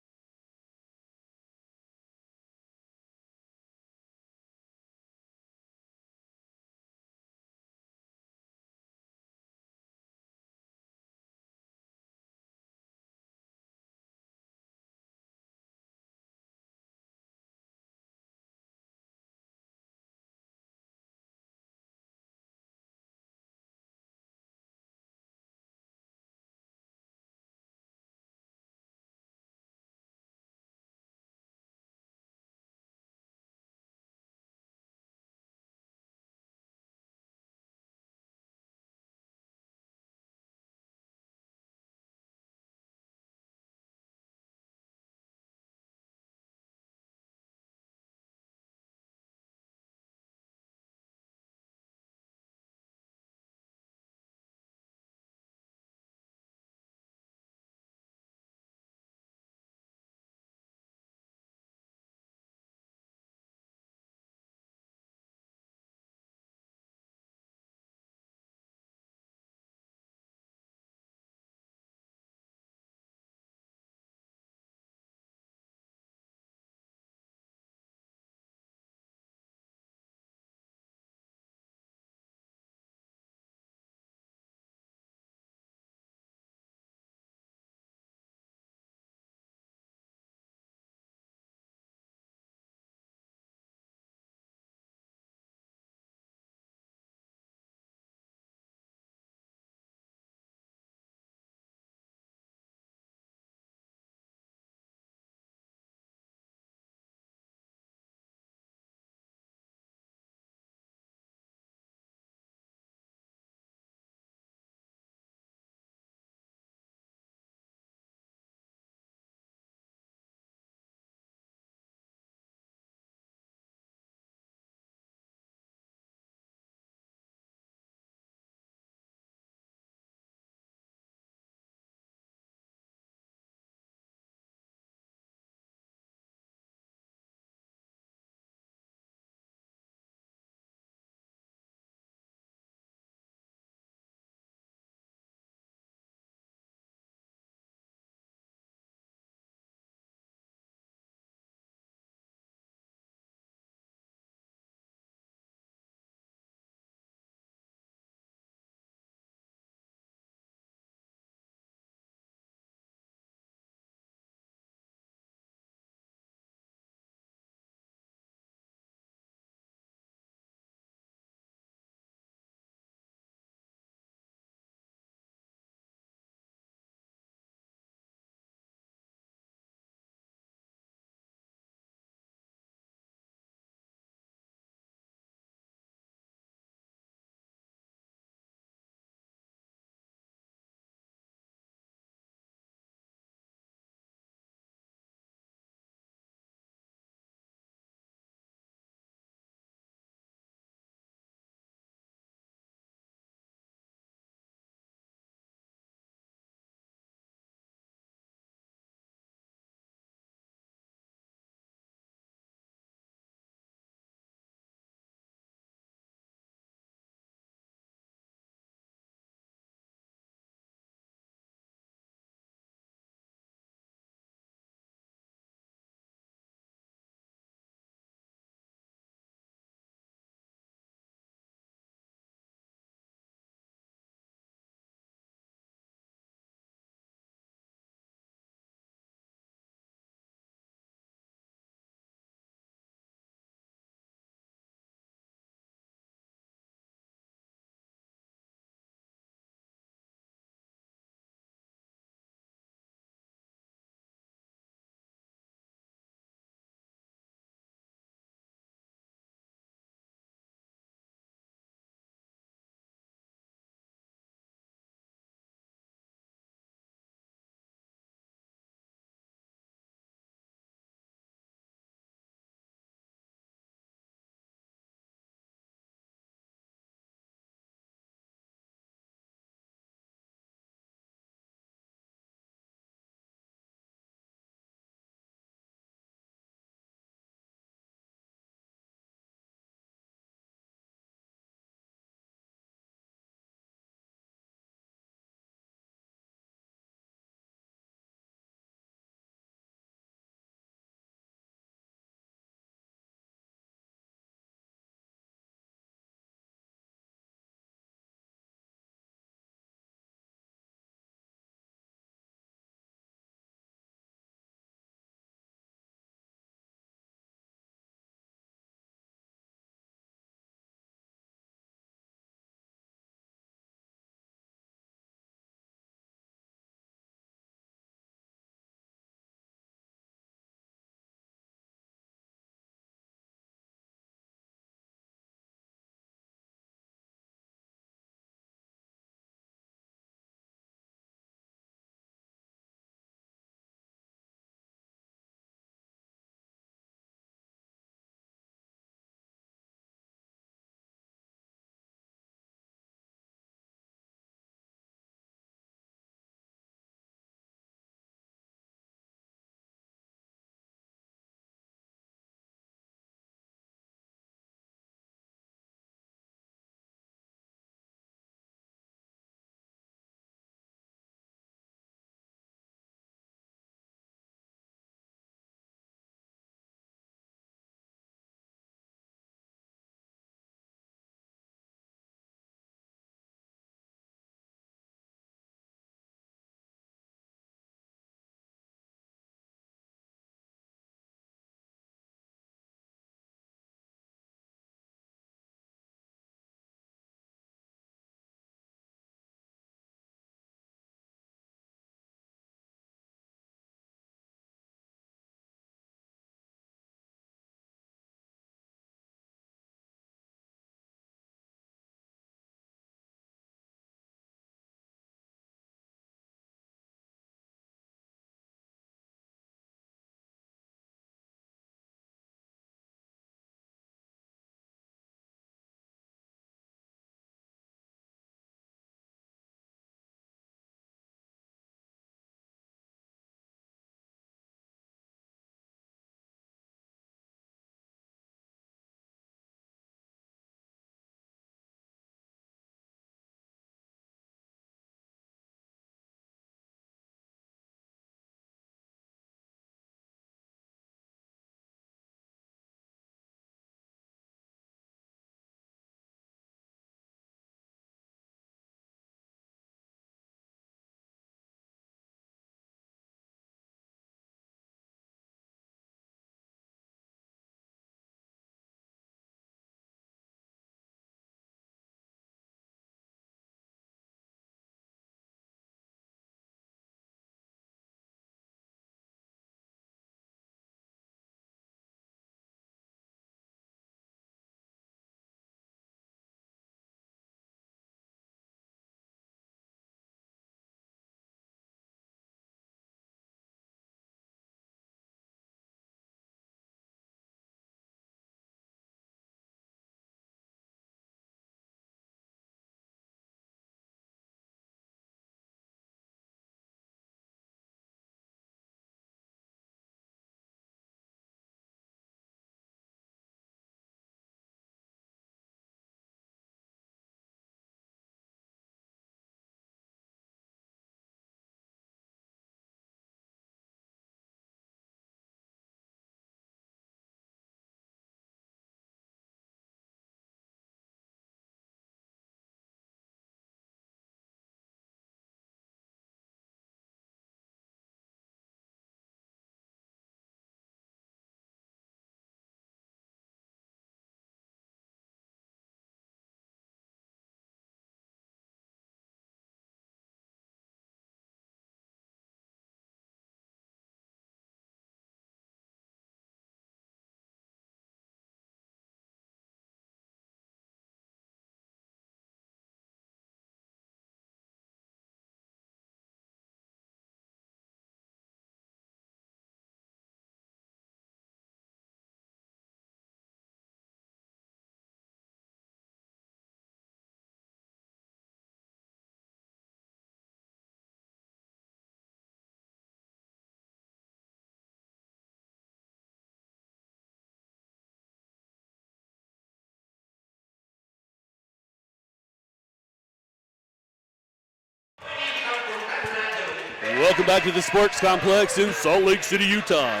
Welcome back to the Sports Complex in Salt Lake City, Utah.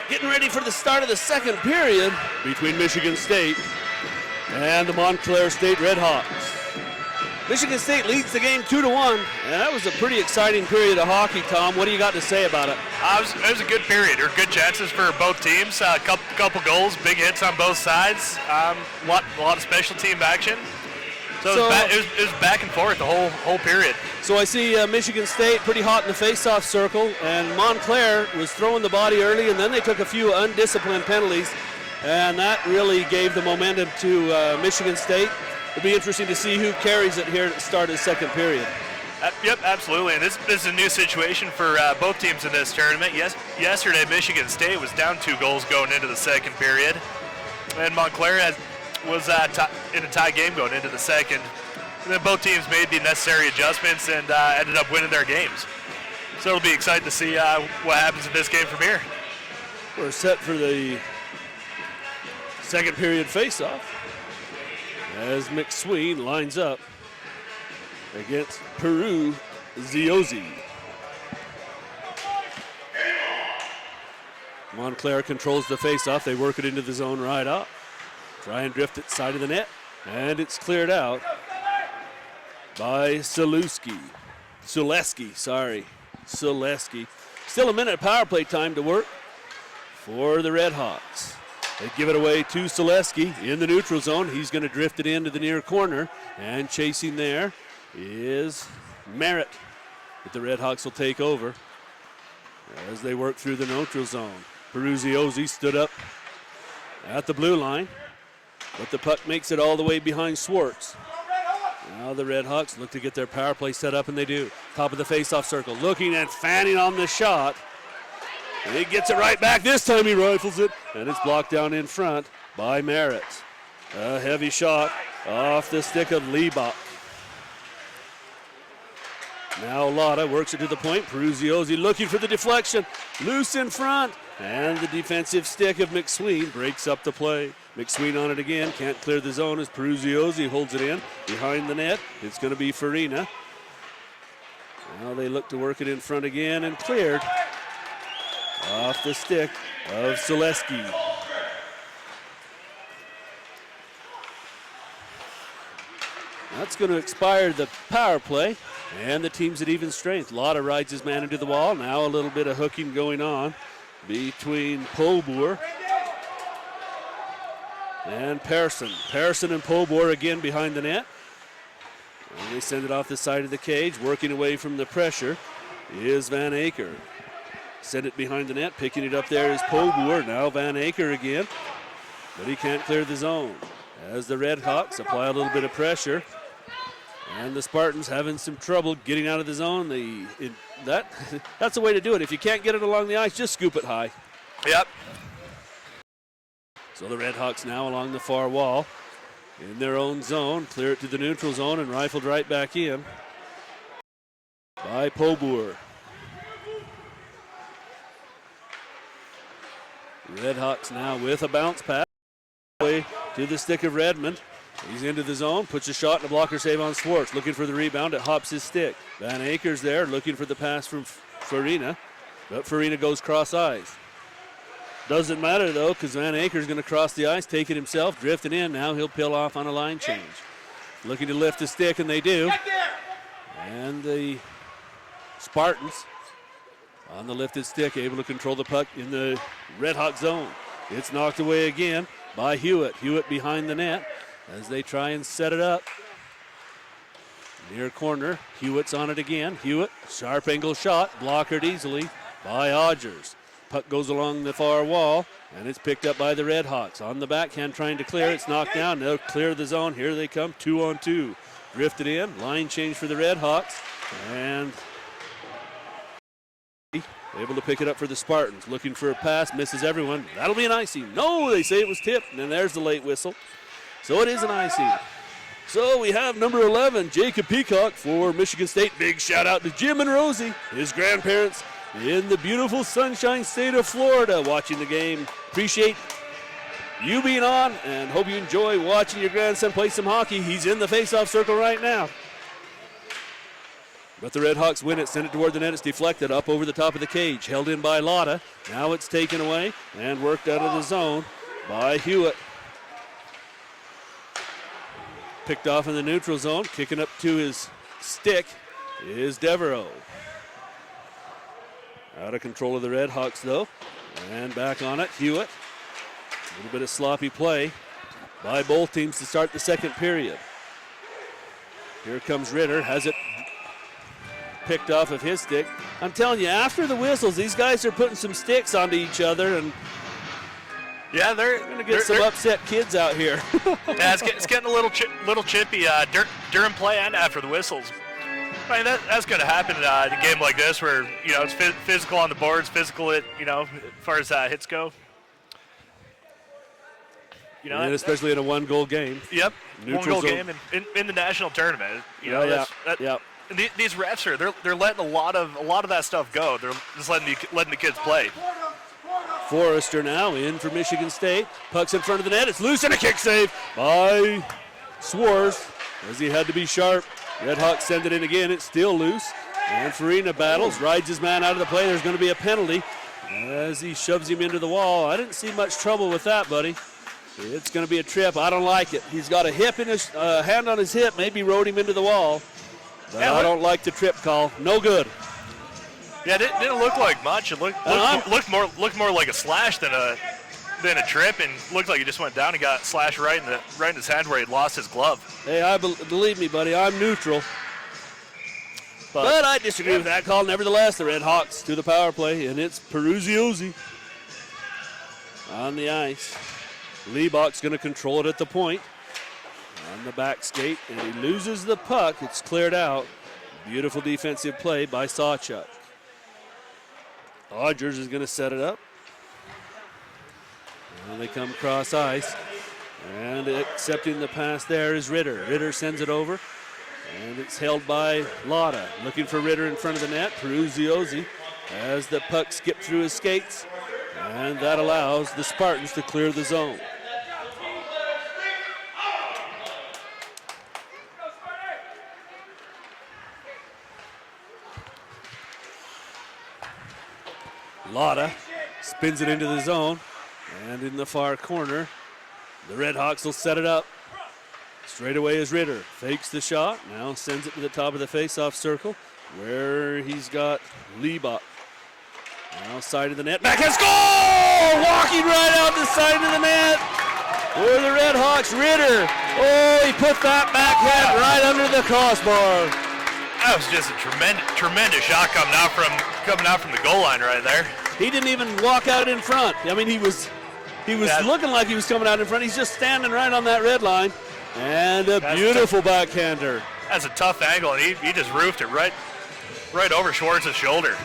Getting ready for the start of the second period between Michigan State and the Montclair State Red Hawks. Michigan State leads the game 2-1, and that was a pretty exciting period of hockey, Tom. What do you got to say about it? It was a good period. There were good chances for both teams. A couple goals, big hits on both sides. A lot of special team action. So it was back and forth the whole period. So I see Michigan State pretty hot in the face-off circle, and Montclair was throwing the body early, and then they took a few undisciplined penalties, and that really gave the momentum to Michigan State. It'll be interesting to see who carries it here at the start of the second period. Yep, absolutely. And this is a new situation for both teams in this tournament. Yesterday, Michigan State was down 2 goals going into the second period, and Montclair was in a tie game going into the second. And then both teams made the necessary adjustments and ended up winning their games. So it'll be exciting to see what happens in this game from here. We're set for the second period face-off as McSween lines up against Peru Ziozi. Montclair controls the face-off. They work it into the zone right up. Try and drift it side of the net, and it's cleared out by Sileski. Still a minute of power play time to work for the Red Hawks. They give it away to Sileski in the neutral zone. He's going to drift it into the near corner, and chasing there is Merritt. But the Red Hawks will take over as they work through the neutral zone. Peruziosi stood up at the blue line, but the puck makes it all the way behind Swartz. Now the Red Hawks look to get their power play set up, and they do. Top of the face-off circle, looking and fanning on the shot. He gets it right back. This time he rifles it, and it's blocked down in front by Merritt. A heavy shot off the stick of Liebach. Now Lotta works it to the point. Peruziosi looking for the deflection. Loose in front, and the defensive stick of McSween breaks up the play. McSween on it again, can't clear the zone as Peruziosi holds it in. Behind the net, it's going to be Farina. Now they look to work it in front again, and cleared off the stick of Sileski. That's going to expire the power play, and the team's at even strength. Lotta rides his man into the wall. Now a little bit of hooking going on between Polbour and Persson. Persson and Polbour again behind the net. And they send it off the side of the cage. Working away from the pressure is Van Aker. Send it behind the net. Picking it up there is Polbour. Now Van Aker again. But he can't clear the zone. As the Red Hawks apply a little bit of pressure. And the Spartans having some trouble getting out of the zone. That's the way to do it. If you can't get it along the ice, just scoop it high. Yep. So the Red Hawks now along the far wall in their own zone. Clear it to the neutral zone and rifled right back in by Polbour. Red Hawks now with a bounce pass way to the stick of Redmond. He's into the zone, puts a shot and a blocker save on Swartz. Looking for the rebound, it hops his stick. Van Aker's there, looking for the pass from Farina, but Farina goes cross ice. Doesn't matter though, because Van Aker's going to cross the ice, take it himself, drifting in. Now he'll peel off on a line change. Looking to lift the stick, and they do. And the Spartans on the lifted stick, able to control the puck in the Red Hawk zone. It's knocked away again by Hewitt. Hewitt behind the net as they try and set it up. Near corner, Hewitt's on it again. Hewitt, sharp angle shot, blockered easily by Odgers. Puck goes along the far wall, and it's picked up by the Red Hawks. On the backhand, trying to clear. It's knocked down. They'll clear the zone. Here they come, 2-on-2. Drifted in, line change for the Red Hawks, and able to pick it up for the Spartans. Looking for a pass, misses everyone. That'll be an icing. No, they say it was tipped, and then there's the late whistle. So it is an icing. So we have number 11, Jacob Peacock for Michigan State. Big shout out to Jim and Rosie, his grandparents in the beautiful Sunshine State of Florida, watching the game. Appreciate you being on, and hope you enjoy watching your grandson play some hockey. He's in the face-off circle right now. But the Red Hawks win it, send it toward the net. It's deflected up over the top of the cage, held in by Lotta. Now it's taken away and worked out of the zone by Hewitt. Picked off in the neutral zone, kicking up to his stick is Devereaux. Out of control of the Red Hawks though, and back on it, Hewitt. A little bit of sloppy play by both teams to start the second period. Here comes Ritter, has it picked off of his stick. I'm telling you, after the whistles, these guys are putting some sticks onto each other, and yeah, they're going to get some upset kids out here. Yeah, it's getting a little chippy during play and after the whistles. I mean, that's going to happen in a game like this where, you know, it's physical on the boards, physical as far as hits go. You know, and especially in a one-goal game. Yep, Neutral one-goal zone. game in the national tournament. You know, yeah. These refs they're letting a lot of that stuff go. They're just letting the kids play. Forrester now in for Michigan State. Puck's in front of the net. It's loose and a kick save by Swartz as he had to be sharp. Red Hawks send it in again. It's still loose. And Farina battles, rides his man out of the play. There's going to be a penalty as he shoves him into the wall. I didn't see much trouble with that, buddy. It's going to be a trip. I don't like it. He's got a hip in his hand on his hip. Maybe rode him into the wall. But I don't like the trip call. No good. Yeah, it didn't look like much. It looked more like a slash than a trip, and looked like he just went down and got slashed right in his hand where he lost his glove. Hey, believe me, buddy, I'm neutral. But I disagree with that call. Nevertheless, the Red Hawks to the power play, and it's Peruziosi on the ice. Liebach's going to control it at the point on the back skate, and he loses the puck. It's cleared out. Beautiful defensive play by Sawchuk. Odgers is going to set it up. And they come cross ice. And accepting the pass there is Ritter. Ritter sends it over. And it's held by Lotta. Looking for Ritter in front of the net. Peruziosi as the puck skipped through his skates. And that allows the Spartans to clear the zone. Lotta spins it into the zone, and in the far corner, the Red Hawks will set it up. Straight away is Ritter, fakes the shot, now sends it to the top of the face-off circle, where he's got Liebach. Now side of the net, back and score! Walking right out the side of the net for the Red Hawks, Ritter. Oh, he put that backhand right under the crossbar. That was just a tremendous shot coming out from the goal line right there. He didn't even walk out in front. I mean, he was looking like he was coming out in front. He's just standing right on that red line. And a beautiful backhander. That's a tough angle, and he just roofed it right over Schwartz's shoulder.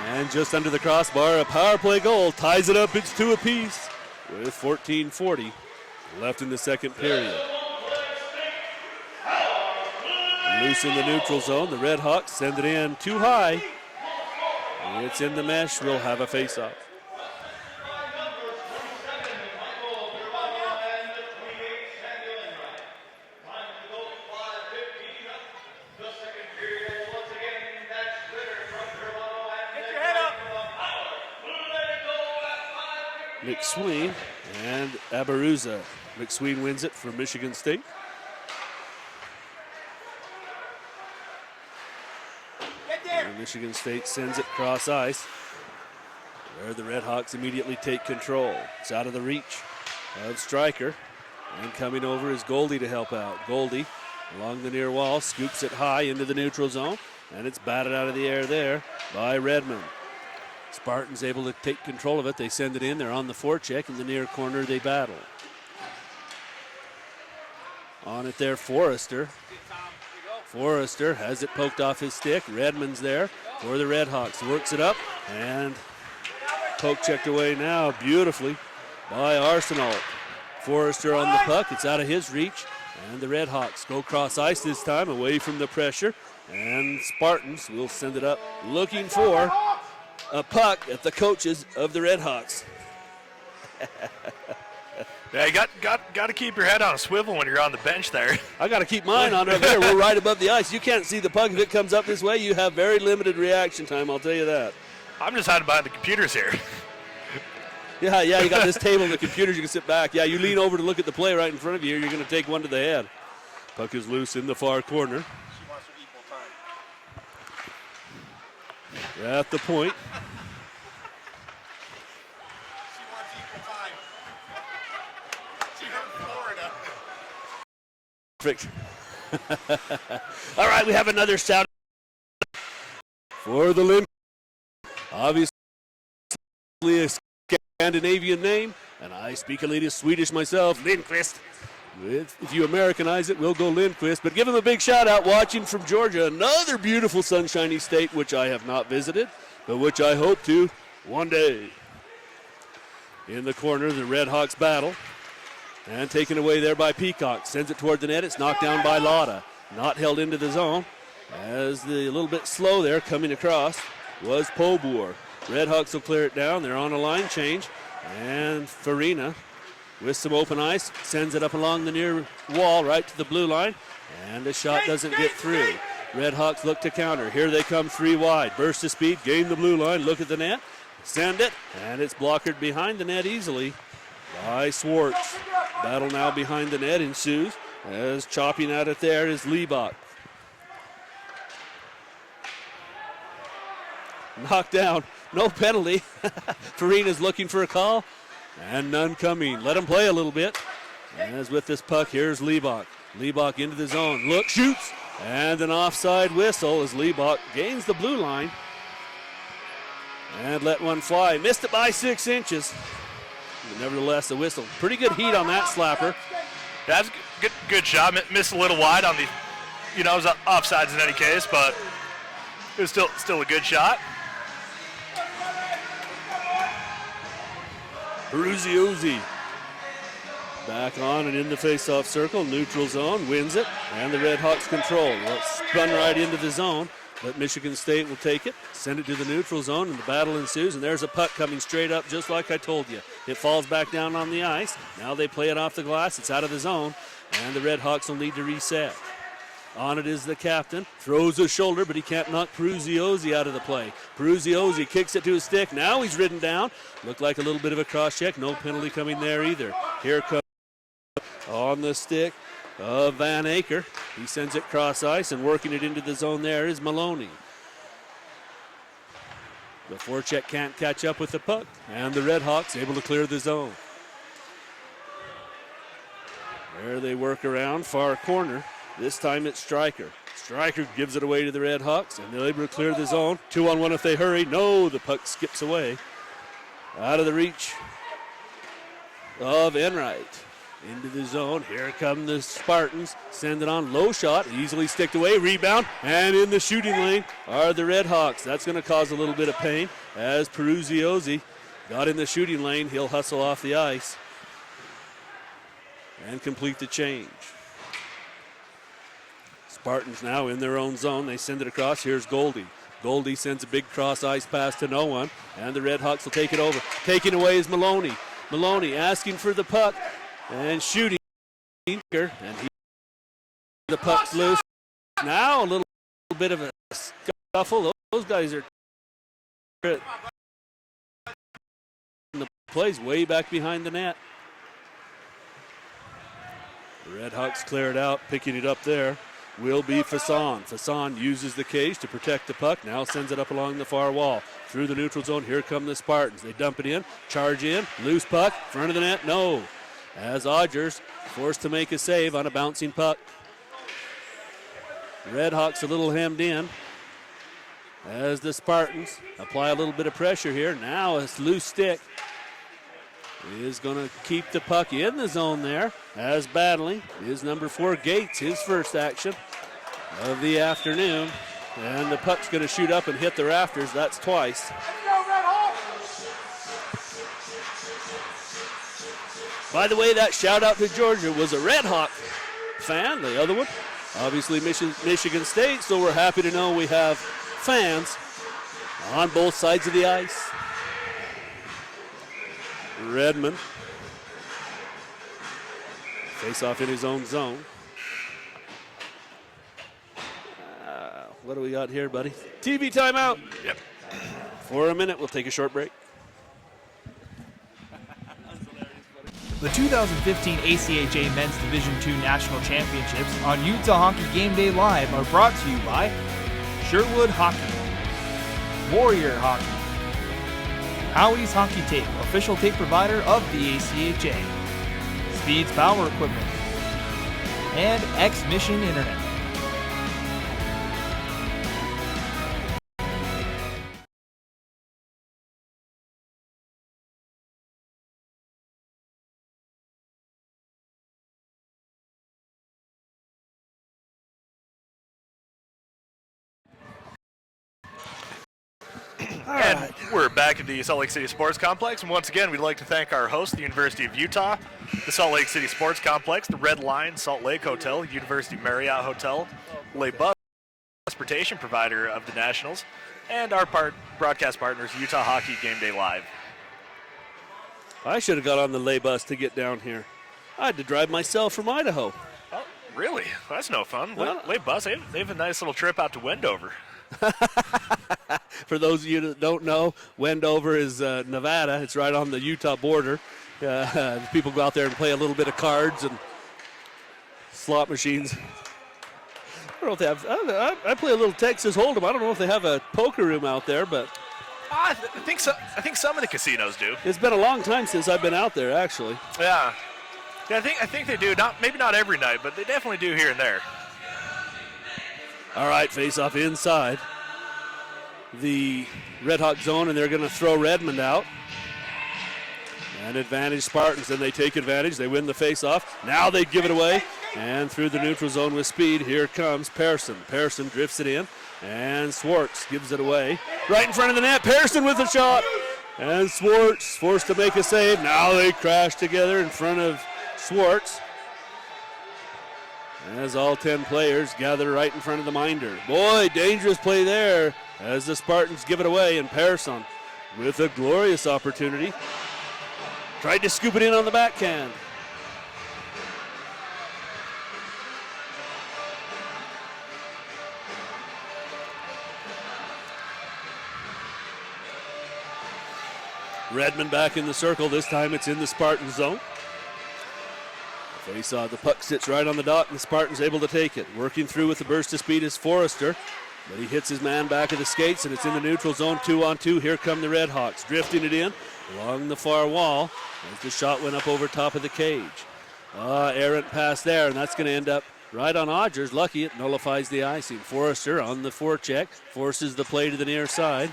And just under the crossbar, a power play goal ties it up. It's 2 apiece with 14:40 left in the second period. Loose in the neutral zone. The Red Hawks send it in too high. It's in the mesh. We'll have a face-off. McSween and Abaruza. McSween wins it for Michigan State. And Michigan State sends it cross ice, where the Red Hawks immediately take control. It's out of the reach of Stryker, and coming over is Goldie to help out. Goldie along the near wall, scoops it high into the neutral zone, and it's batted out of the air there by Redmond. Spartans able to take control of it. They send it in. They're on the forecheck. In the near corner, they battle. On it there, Forrester. Forrester has it poked off his stick. Redmond's there for the Red Hawks. Works it up and poke checked away now beautifully by Arsenal. Forrester on the puck. It's out of his reach. And the Red Hawks go cross ice this time away from the pressure. And Spartans will send it up looking for a puck at the coaches of the Red Hawks. Yeah, you got to keep your head on a swivel when you're on the bench there. I got to keep mine on right there. We're right above the ice. You can't see the puck. If it comes up this way, you have very limited reaction time, I'll tell you that. I'm just hiding behind the computers here. Yeah, you got this table and the computers. You can sit back. Yeah, you lean over to look at the play right in front of you. You're going to take one to the head. Puck is loose in the far corner. She wants her equal time. At the point. She wants equal time. She's from Florida. Perfect. All right, we have another shout for the Lynn. Obviously a Scandinavian name, and I speak a little Swedish myself, Lindqvist. If you Americanize it, we'll go Lindquist. But give him a big shout out watching from Georgia, another beautiful sunshiny state which I have not visited, but which I hope to one day. In the corner, the Red Hawks battle. And taken away there by Peacock. Sends it toward the net. It's knocked down by Lotta. Not held into the zone. As the a little bit slow there coming across was Pobor. Red Hawks will clear it down. They're on a line change. And Farina, with some open ice, sends it up along the near wall right to the blue line. And the shot doesn't get through. Red Hawks look to counter. Here they come three wide. Burst of speed, gain the blue line, look at the net. Send it, and it's blockered behind the net easily by Swartz. Battle now behind the net ensues as chopping at it there is Liebach. Knocked down, no penalty. Farina's looking for a call, and none coming. Let him play a little bit. As with this puck, here's Liebach. Liebach into the zone. Look, shoots, and an offside whistle as Liebach gains the blue line. And let one fly. Missed it by 6 inches. But nevertheless, a whistle. Pretty good heat on that slapper. That's a good shot. Missed a little wide on the, it was offsides in any case, but it was still a good shot. Peruzzi back on and in the face-off circle. Neutral zone, wins it, and the Red Hawks control. Well, it spun right into the zone, but Michigan State will take it, send it to the neutral zone, and the battle ensues, and there's a puck coming straight up just like I told you. It falls back down on the ice. Now they play it off the glass. It's out of the zone, and the Red Hawks will need to reset. On it is the captain, throws a shoulder, but he can't knock Peruzzi out of the play. Peruzzi kicks it to his stick. Now he's ridden down. Looked like a little bit of a cross check. No penalty coming there either. Here comes on the stick of Van Aker. He sends it cross ice, and working it into the zone there is Maloney. The forecheck can't catch up with the puck, and the Red Hawks able to clear the zone. There they work around, far corner. This time it's Stryker. Stryker gives it away to the Red Hawks, and they're able to clear the zone. 2-on-1 if they hurry. No, the puck skips away. Out of the reach of Enright. Into the zone. Here come the Spartans. Send it on. Low shot. Easily sticked away. Rebound. And in the shooting lane are the Red Hawks. That's going to cause a little bit of pain. As Peruzzi got in the shooting lane, he'll hustle off the ice and complete the change. Spartans now in their own zone. They send it across. Here's Goldie. Goldie sends a big cross ice pass to no one, and the Red Hawks will take it over. Taking away is Maloney. Maloney asking for the puck and shooting. And the puck's loose. Now a little bit of a scuffle. Those guys are the plays way back behind the net. The Red Hawks clear it out, picking it up there will be Fasson. Fasson uses the cage to protect the puck, now sends it up along the far wall. Through the neutral zone, here come the Spartans. They dump it in, charge in, loose puck, front of the net, no. As Odgers forced to make a save on a bouncing puck. Red Hawks a little hemmed in as the Spartans apply a little bit of pressure here. Now a loose stick is going to keep the puck in the zone there. As battling is number 4 Gates, his first action of the afternoon. And the puck's going to shoot up and hit the rafters. That's twice. By the way, that shout out to Georgia was a Red Hawk fan. The other one, obviously Michigan State. So we're happy to know we have fans on both sides of the ice. Redmond Face off in his own zone. What do we got here, buddy? TV timeout. Yep. For a minute, we'll take a short break. The 2015 ACHA Men's Division II National Championships on Utah Hockey Game Day Live are brought to you by Sherwood Hockey, Warrior Hockey, Howie's Hockey Tape, official tape provider of the ACHA, Speeds Power Equipment, and X-Mission Internet. And we're back at the Salt Lake City Sports Complex, and once again, we'd like to thank our host, the University of Utah, the Salt Lake City Sports Complex, the Red Line Salt Lake Hotel, University Marriott Hotel, Le Bus, transportation provider of the Nationals, and our broadcast partners, Utah Hockey Game Day Live. I should have got on the lay bus to get down here. I had to drive myself from Idaho. Oh, really? That's no fun. Well, Le Bus, they have a nice little trip out to Wendover. For those of you that don't know, Wendover is Nevada. It's right on the Utah border. People go out there and play a little bit of cards and slot machines. I don't know if they have. I play a little Texas Hold'em. I don't know if they have a poker room out there, but I think so. I think some of the casinos do. it's been a long time since I've been out there, actually. Yeah, I think they do. Maybe not every night, but they definitely do here and there. All right, face off inside the Red Hawk zone, and they're going to throw Redmond out. And advantage Spartans, and they take advantage. They win the face-off. Now they give it away, and through the neutral zone with speed, here comes Pearson. Pearson drifts it in, and Swartz gives it away. Right in front of the net, Pearson with a shot, and Swartz forced to make a save. Now they crash together in front of Swartz, as all 10 players gather right in front of the minder. Boy, dangerous play there as the Spartans give it away, and Pearson with a glorious opportunity. Tried to scoop it in on the backhand. Redmond back in the circle. This time it's in the Spartan zone. Face off, the puck sits right on the dot, and the Spartans able to take it. Working through with the burst of speed is Forrester, but he hits his man back of the skates, and it's in the neutral zone, 2-on-2. Here come the Red Hawks, drifting it in along the far wall as the shot went up over top of the cage. Errant pass there, and that's going to end up right on Odgers. Lucky it nullifies the icing. Forrester on the forecheck forces the play to the near side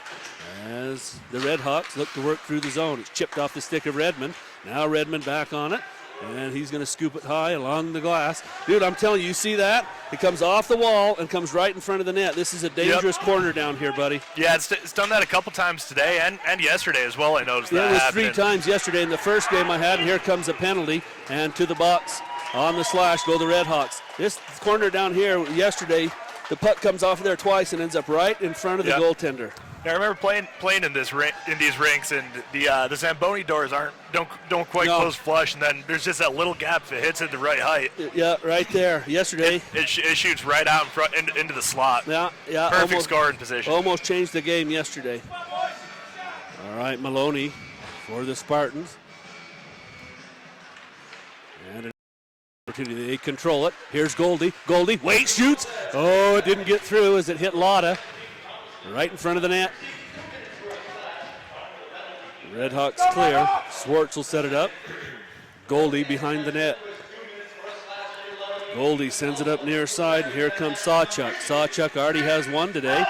as the Red Hawks look to work through the zone. It's chipped off the stick of Redmond. Now Redmond back on it, and he's going to scoop it high along the glass. Dude, I'm telling you, you see that? It comes off the wall and comes right in front of the net. This is a dangerous corner down here, buddy. Yeah, it's done that a couple times today and yesterday as well. I noticed that It was happening. 3 times yesterday in the first game I had, and here comes a penalty. And to the box on the slash go the Red Hawks. This corner down here yesterday, the puck comes off of there twice and ends up right in front of the goaltender. Yeah, I remember playing in these rinks, and the Zamboni doors don't quite close flush, and then there's just that little gap if it hits at the right height. Yeah, right there. Yesterday, it shoots right out in front into the slot. Yeah, Perfect scoring position. Almost changed the game yesterday. All right, Maloney for the Spartans. And an opportunity. They control it. Here's Goldie. Goldie, wait, shoots. Oh, it didn't get through as it hit Lotta. Right in front of the net. Red Hawks clear. Swartz will set it up. Goldie behind the net. Goldie sends it up near side, and here comes Sawchuk. Sawchuk already has one today.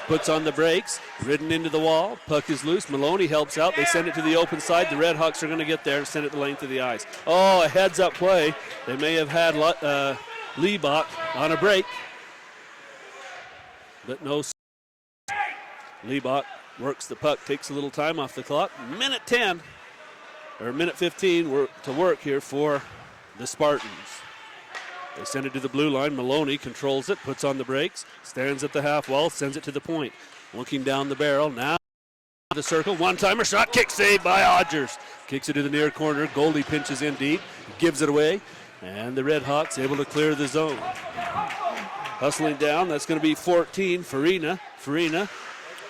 Puts on the brakes, ridden into the wall. Puck is loose. Maloney helps out. They send it to the open side. The Red Hawks are going to get there and send it the length of the ice. Oh, a heads-up play. They may have had Liebach on a break, but no. Liebach works the puck, takes a little time off the clock. Minute 15 to work here for the Spartans. They send it to the blue line. Maloney controls it, puts on the brakes, stands at the half wall, sends it to the point. Looking down the barrel. Now the circle, one-timer shot, kick saved by Odgers. Kicks it to the near corner. Goldie pinches in deep, gives it away. And the Red Hawks able to clear the zone. Hustling down, that's going to be 14, Farina. Farina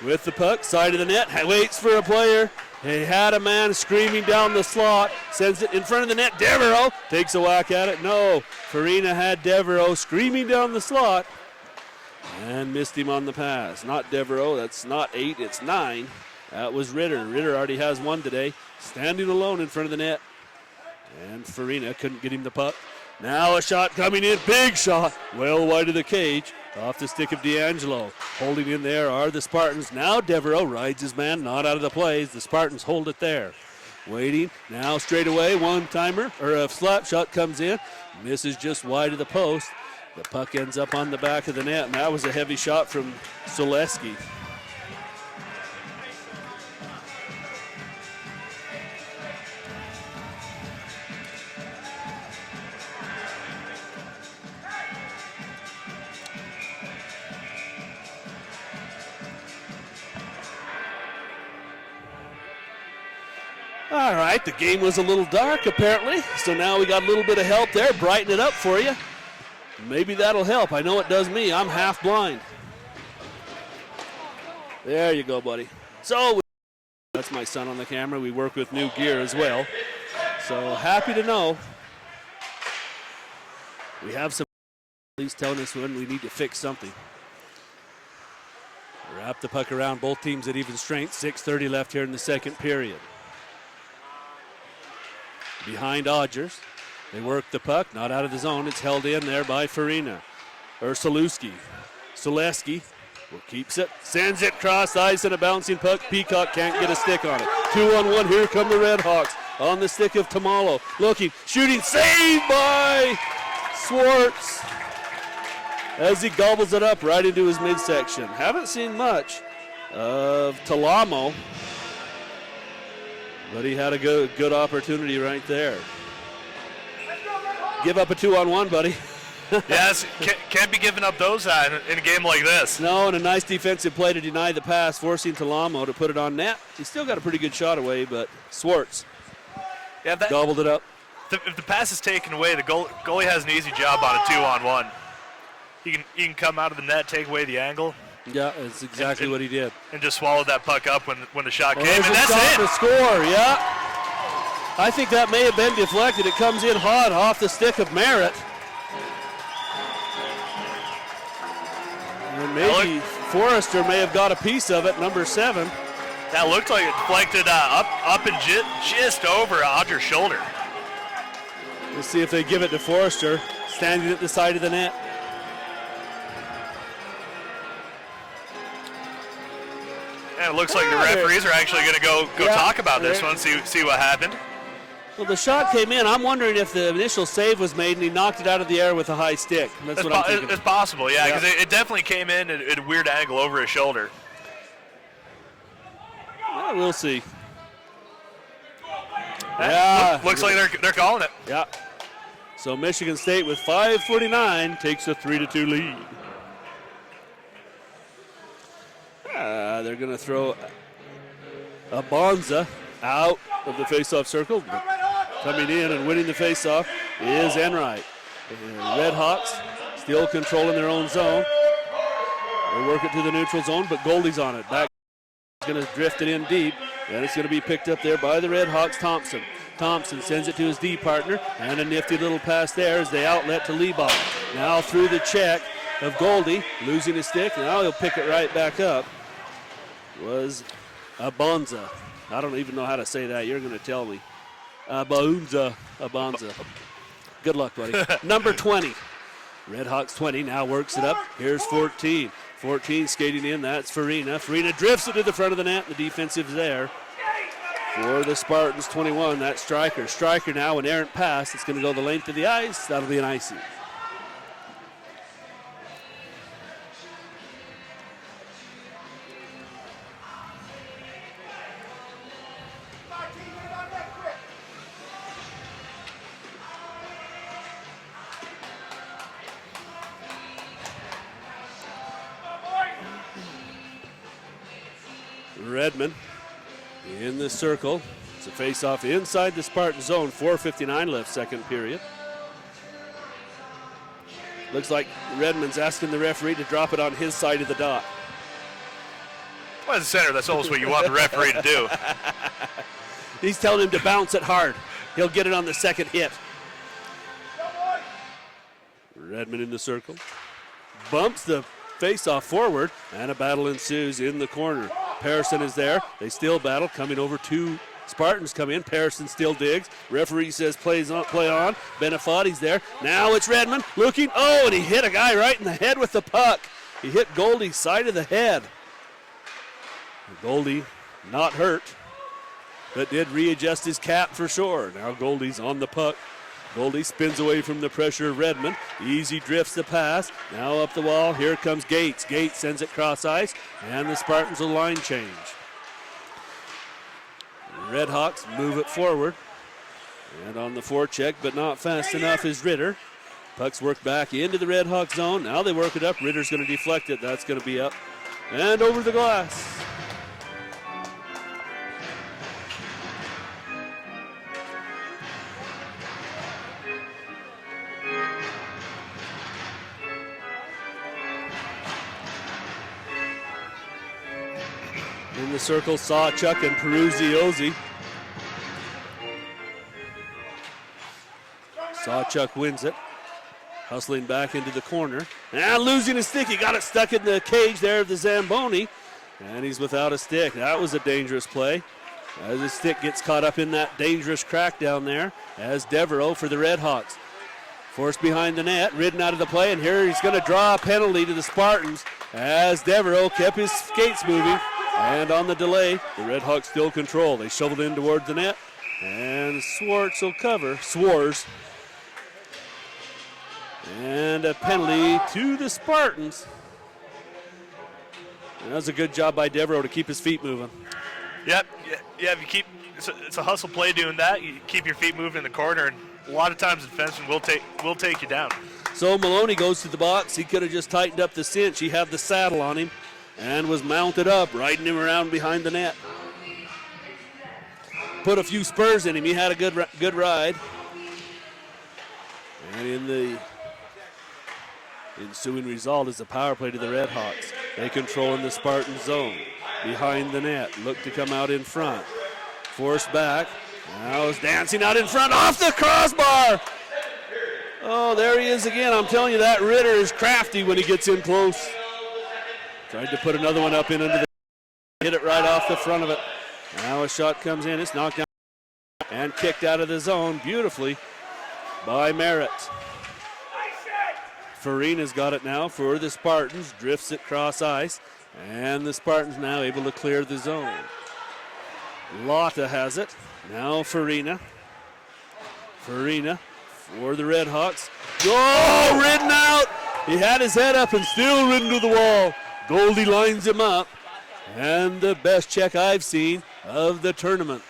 with the puck, side of the net, waits for a player. He had a man screaming down the slot, sends it in front of the net. Devereaux takes a whack at it. No, Farina had Devereaux screaming down the slot and missed him on the pass. Not Devereaux, that's not 8, it's 9. That was Ritter. Ritter already has one today, standing alone in front of the net. And Farina couldn't get him the puck. Now a shot coming in, big shot, well wide of the cage, off the stick of D'Angelo. Holding in there are the Spartans. Now Devereaux rides his man, not out of the plays. The Spartans hold it there. Waiting, now straight away, one-timer, or a slap shot comes in, misses just wide of the post. The puck ends up on the back of the net, and that was a heavy shot from Soleski. All right, the game was a little dark apparently, so now we got a little bit of help there. Brighten it up for you. Maybe that'll help. I know it does me. I'm half blind. There you go, buddy. So that's my son on the camera. We work with new gear as well. So happy to know we have some police telling us when we need to fix something. Wrap the puck around, both teams at even strength. 6:30 left here in the second period. Behind Odgers. They work the puck, not out of the zone. It's held in there by Farina. Or Soleski. Keeps it, sends it cross ice and a bouncing puck. Peacock can't get a stick on it. 2-on-1, here come the Red Hawks. On the stick of Tamalo. Looking, shooting, saved by Swartz. As he gobbles it up right into his midsection. Haven't seen much of Talamo, but he had a good opportunity right there. Give up a 2-on-1, buddy. Yes, can't be giving up those in a game like this. No, and a nice defensive play to deny the pass, forcing Talamo to put it on net. He still got a pretty good shot away, but Swartz gobbled it up. If the pass is taken away, the goalie has an easy job on a 2-on-1. He can come out of the net, take away the angle. Yeah, that's exactly what he did. And just swallowed that puck up when the shot came, and that's it. it. To score, yeah. I think that may have been deflected. It comes in hot off the stick of Merritt. And maybe Forrester may have got a piece of it, number 7. That looked like it deflected up and just over Audrey's shoulder. Let's see if they give it to Forrester, standing at the side of the net. And it looks like the referees are actually going to go talk about this one, see what happened. Well, the shot came in. I'm wondering if the initial save was made and he knocked it out of the air with a high stick. That's what I'm thinking. It's possible, yeah, because it definitely came in at a weird angle over his shoulder. Well, we'll see. Looks like they're calling it. Yeah. So Michigan State with 5:49 takes a 3-2 lead. They're going to throw a Bonza out of the faceoff circle. Coming in and winning the faceoff is Enright. And Red Hawks still controlling their own zone. They work it to the neutral zone, but Goldie's on it. Back is going to drift it in deep, and it's going to be picked up there by the Red Hawks, Thompson. Thompson sends it to his D partner, and a nifty little pass there as they outlet to Liebach. Now through the check of Goldie, losing his stick. Now he'll pick it right back up. Was Abonza. I don't even know how to say that. You're going to tell me. Abonza. Good luck, buddy. Number 20. Red Hawks 20 now works it up. Here's 14. 14 skating in. That's Farina. Farina drifts it to the front of the net. The defensive's there. For the Spartans, 21. That's Stryker. Stryker now, an errant pass. It's going to go the length of the ice. That'll be an icing. Redmond in the circle. It's a face-off inside the Spartan zone. 4:59 left, second period. Looks like Redmond's asking the referee to drop it on his side of the dot. Well, as a center, that's always what you want the referee to do. He's telling him to bounce it hard. He'll get it on the second hit. Redmond in the circle. Bumps the face-off forward, and a battle ensues in the corner. Patterson is there. They still battle, coming over two Spartans come in. Patterson still digs. Referee says play on. Benefati's there. Now it's Redmond looking. Oh, and he hit a guy right in the head with the puck. He hit Goldie's side of the head. Goldie not hurt, but did readjust his cap for sure. Now Goldie's on the puck. Goldie spins away from the pressure of Redmond. Easy drifts the pass. Now up the wall. Here comes Gates. Gates sends it cross ice, and the Spartans will line change. Redhawks move it forward. And on the forecheck, but not fast enough, is Ritter. Puck's worked back into the Redhawk zone. Now they work it up. Ritter's going to deflect it. That's going to be up and over the glass. In the circle, Sawchuk and Peruzzi-Ozzi. Sawchuk wins it. Hustling back into the corner. And losing his stick. He got it stuck in the cage there of the Zamboni. And he's without a stick. That was a dangerous play. As his stick gets caught up in that dangerous crack down there. As Devereaux for the Redhawks. Forced behind the net, ridden out of the play, and here he's going to draw a penalty to the Spartans as Devereaux kept his skates moving. And on the delay, the Redhawks still control. They shoveled in towards the net, and Swartz will cover. Swars. And a penalty to the Spartans. And that was a good job by Devereaux to keep his feet moving. Yep. Yeah, if you keep, it's a hustle play doing that. You keep your feet moving in the corner, and a lot of times the defenseman will take you down. So Maloney goes to the box. He could have just tightened up the cinch. He had the saddle on him and was mounted up, riding him around behind the net. Put a few spurs in him. He had a good ride. And in the ensuing result is a power play to the Redhawks. They control in the Spartan zone. Behind the net, look to come out in front. Forced back. Now is dancing out in front, off the crossbar. Oh, there he is again. I'm telling you, that Ritter is crafty when he gets in close. Tried to put another one up in under the, hit it right off the front of it. Now a shot comes in, it's knocked down and kicked out of the zone beautifully by Merritt. Farina's got it now for the Spartans, drifts it cross ice, and the Spartans now able to clear the zone. Lotta has it. Now Farina. Farina for the Redhawks. Oh, ridden out. He had his head up and still ridden to the wall. Goldie lines him up. And the best check I've seen of the tournament.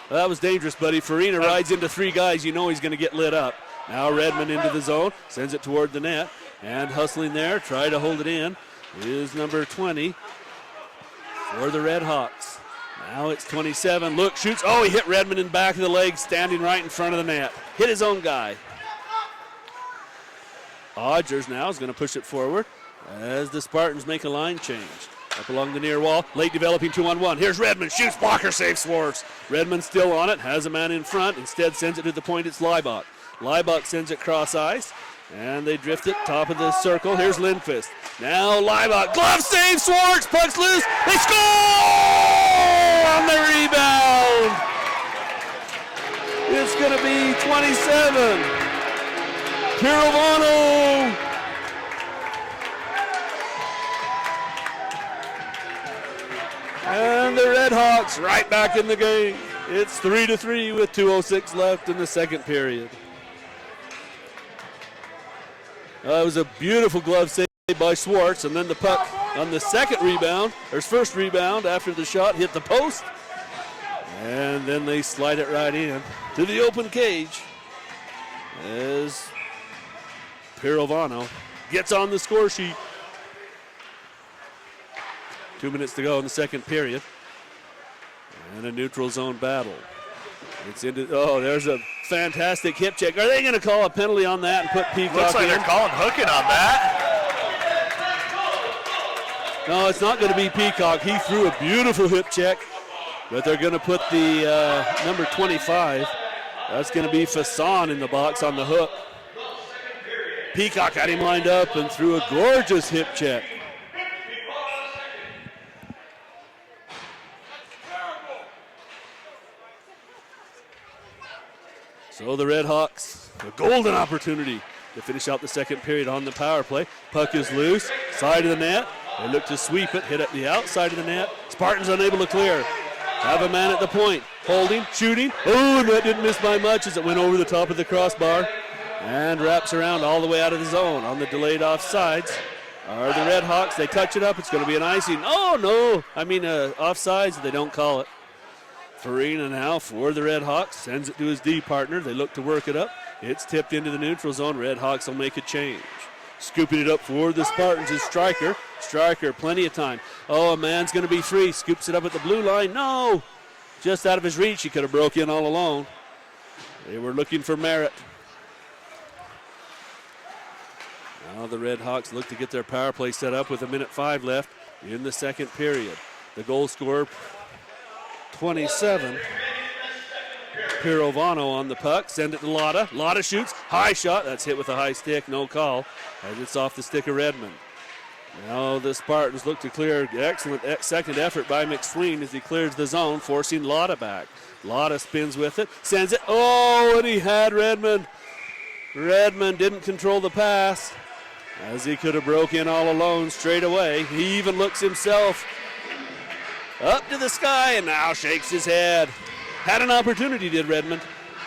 Well, that was dangerous, buddy. Farina rides into three guys. You know he's going to get lit up. Now Redmond into the zone. Sends it toward the net. And hustling there. Try to hold it in. Is number 20 for the Redhawks. Now it's 27. Look, shoots. Oh, he hit Redmond in the back of the leg, standing right in front of the net. Hit his own guy. Odgers now is going to push it forward as the Spartans make a line change. Up along the near wall, late developing 2-on-1. Here's Redmond, shoots, blocker, save, Swartz. Redmond still on it, has a man in front. Instead sends it to the point, it's Leibach. Leibach sends it cross ice, and they drift it top of the circle. Here's Lindqvist. Now Leibach, glove save, Swartz, puck's loose. They score on the rebound. It's going to be 27. Pirovano. And the Redhawks right back in the game. It's 3-3 with 2:06 left in the second period. It was a beautiful glove save by Swartz, and then the puck on the second rebound, or his first rebound after the shot hit the post. And then they slide it right in to the open cage as Pirovano gets on the score sheet. 2 minutes to go in the second period. And a neutral zone battle. It's into, oh, there's a fantastic hip check. Are they going to call a penalty on that and put Peacock Looks like in? they're calling hooking on that. No, it's not going to be Peacock. He threw a beautiful hip check, but they're going to put the number 25. That's going to be Fasson in the box on the hook. Peacock had him lined up and threw a gorgeous hip check. So the Red Hawks, a golden opportunity to finish out the second period on the power play. Puck is loose, side of the net. They look to sweep it, hit at the outside of the net. Spartans unable to clear. Have a man at the point, holding, shooting. Oh, and that didn't miss by much as it went over the top of the crossbar and wraps around all the way out of the zone. On the delayed offsides are the Red Hawks. They touch it up. It's going to be an icing. Oh, no. Offsides. They don't call it. Farina now for the Red Hawks. Sends it to his D partner. They look to work it up. It's tipped into the neutral zone. Red Hawks will make a change. Scooping it up for the Spartans is Stryker. Stryker, plenty of time. Oh, a man's going to be free. Scoops it up at the blue line. No! Just out of his reach. He could have broke in all alone. They were looking for Merritt. Now the Red Hawks look to get their power play set up with 1:05 left in the second period. The goal scorer, 27. Pirovano on the puck. Send it to Lotta. Lotta shoots. High shot. That's hit with a high stick. No call as it's off the stick of Redmond. Now the Spartans look to clear. Excellent second effort by McSween as he clears the zone, forcing Lotta back. Lotta spins with it. Sends it. Oh, and he had Redmond. Redmond didn't control the pass as he could have broke in all alone straight away. He even looks himself up to the sky and now shakes his head. Had an opportunity, did Redmond.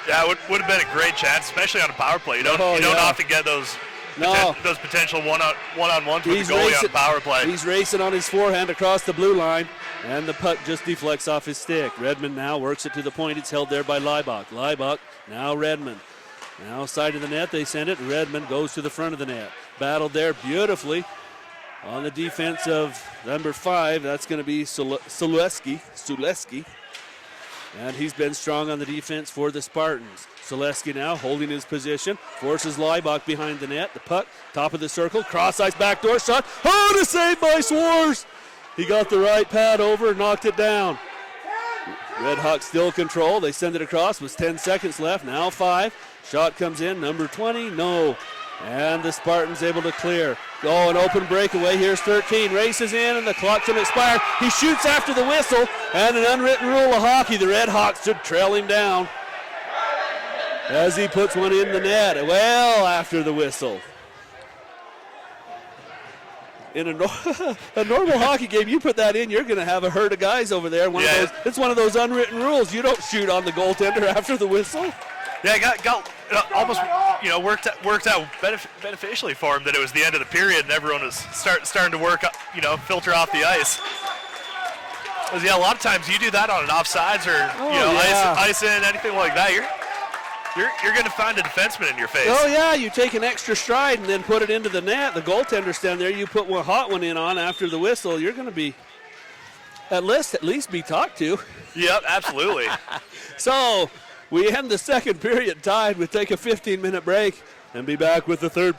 Yeah, it would have been a great chance, especially on a power play. You don't often get those potential one-on-ones with the goalie on power play. He's racing on his forehand across the blue line, and the puck just deflects off his stick. Redmond now works it to the point. It's held there by Leibach. Leibach, now Redmond. Now side of the net, they send it. Redmond goes to the front of the net. Battled there beautifully on the defense of number 5. That's going to be Suleski. And he's been strong on the defense for the Spartans. Suleski now holding his position, forces Leibach behind the net. The puck, top of the circle, cross ice backdoor shot. Oh, to save by Swarz! He got the right pad over, knocked it down. Red Hawks still control. They send it across with 10 seconds left. Now 5. Shot comes in, number 20, no. And the Spartans able to clear. Oh, an open breakaway. Here's 13. Races in, and the clock's going to expire. He shoots after the whistle, and an unwritten rule of hockey. The Red Hawks should trail him down as he puts one in the net. Well, after the whistle. In a normal hockey game, you put that in, you're going to have a herd of guys over there. It's one of those unwritten rules. You don't shoot on the goaltender after the whistle. Yeah, got almost worked out beneficially for him that it was the end of the period and everyone was starting to work up, filter off the ice. Because a lot of times you do that on an offsides or ice in, anything like that. You're going to find a defenseman in your face. Oh yeah, you take an extra stride and then put it into the net. The goaltender's down there. You put one hot one in on after the whistle. You're going to be at least be talked to. Yep, absolutely. So we end the second period tied. We take a 15-minute break and be back with the third.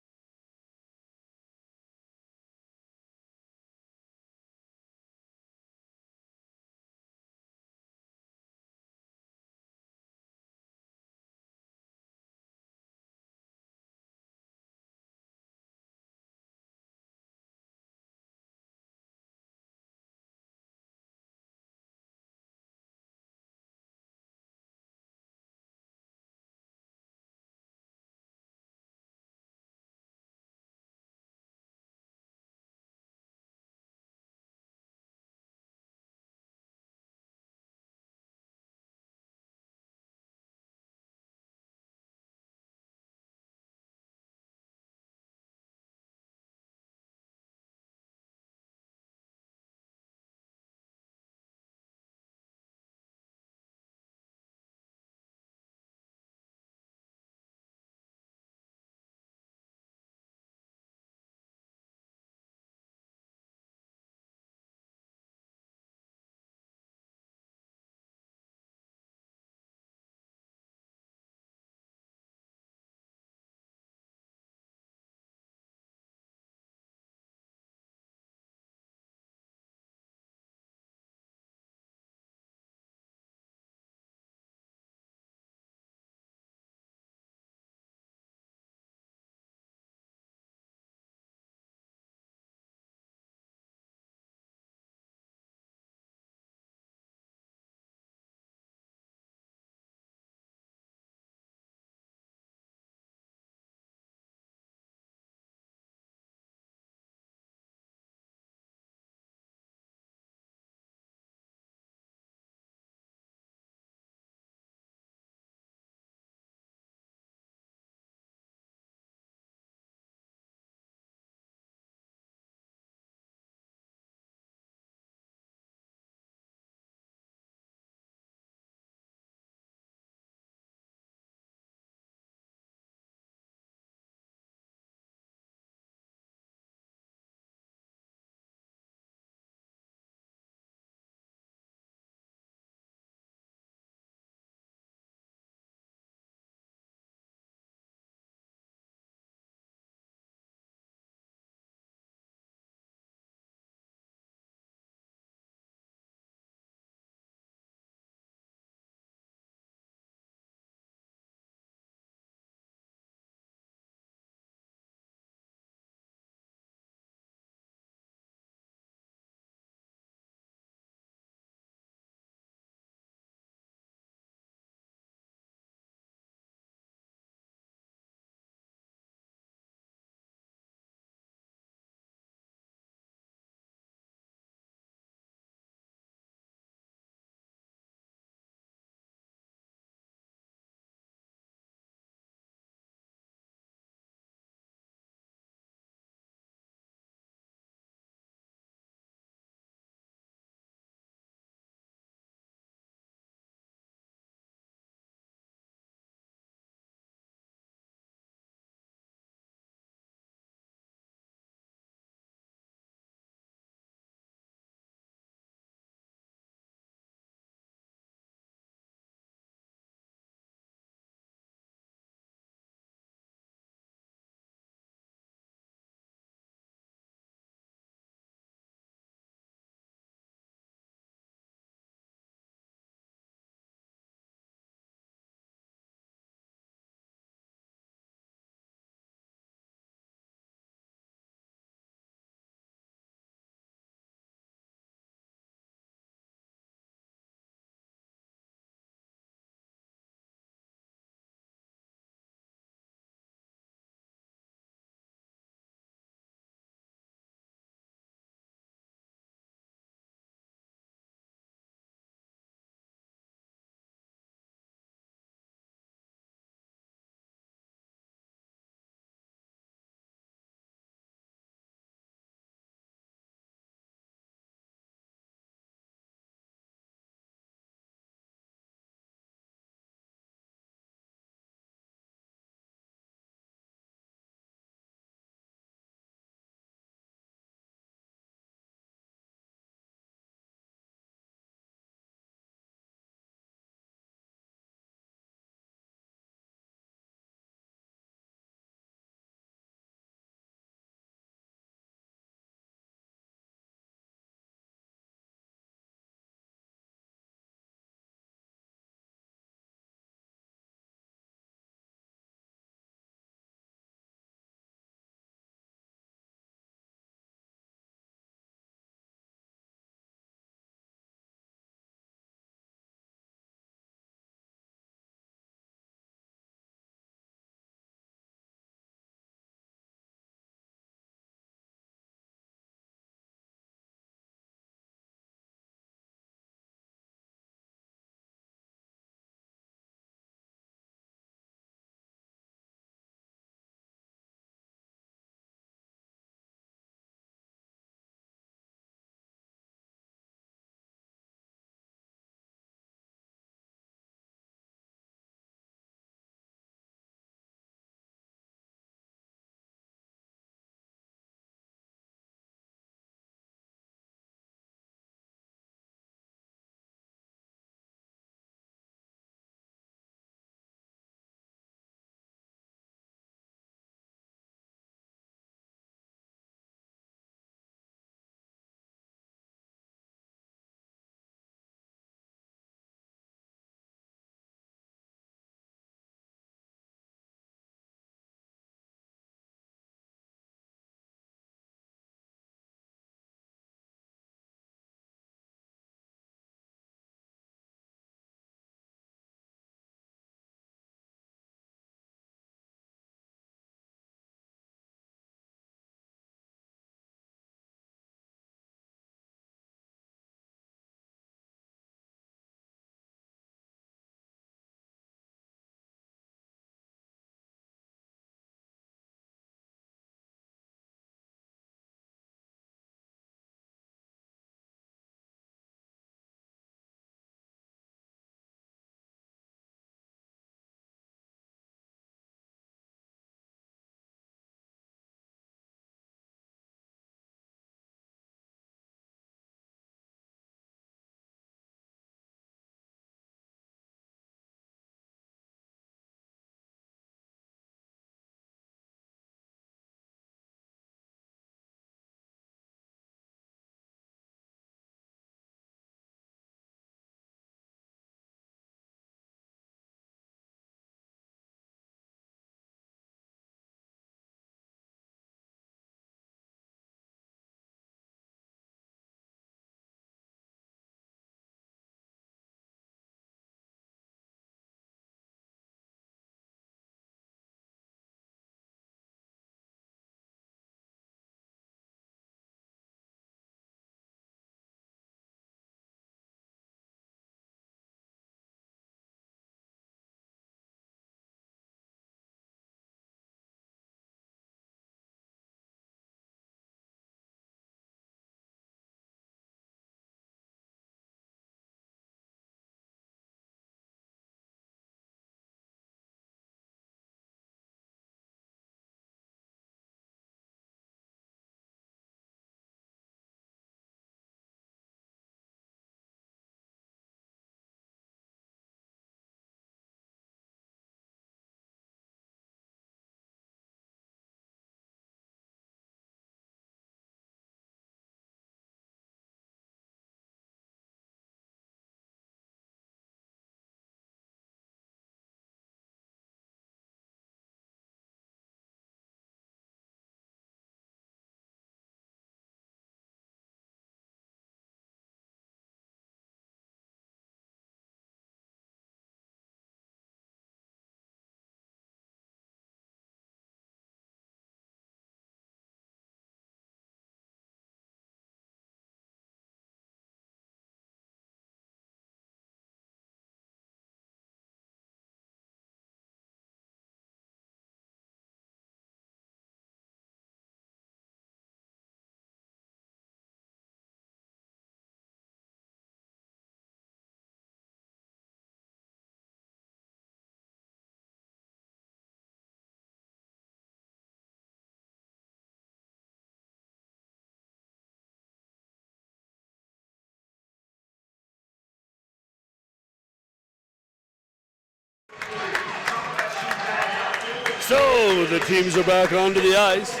So the teams are back onto the ice.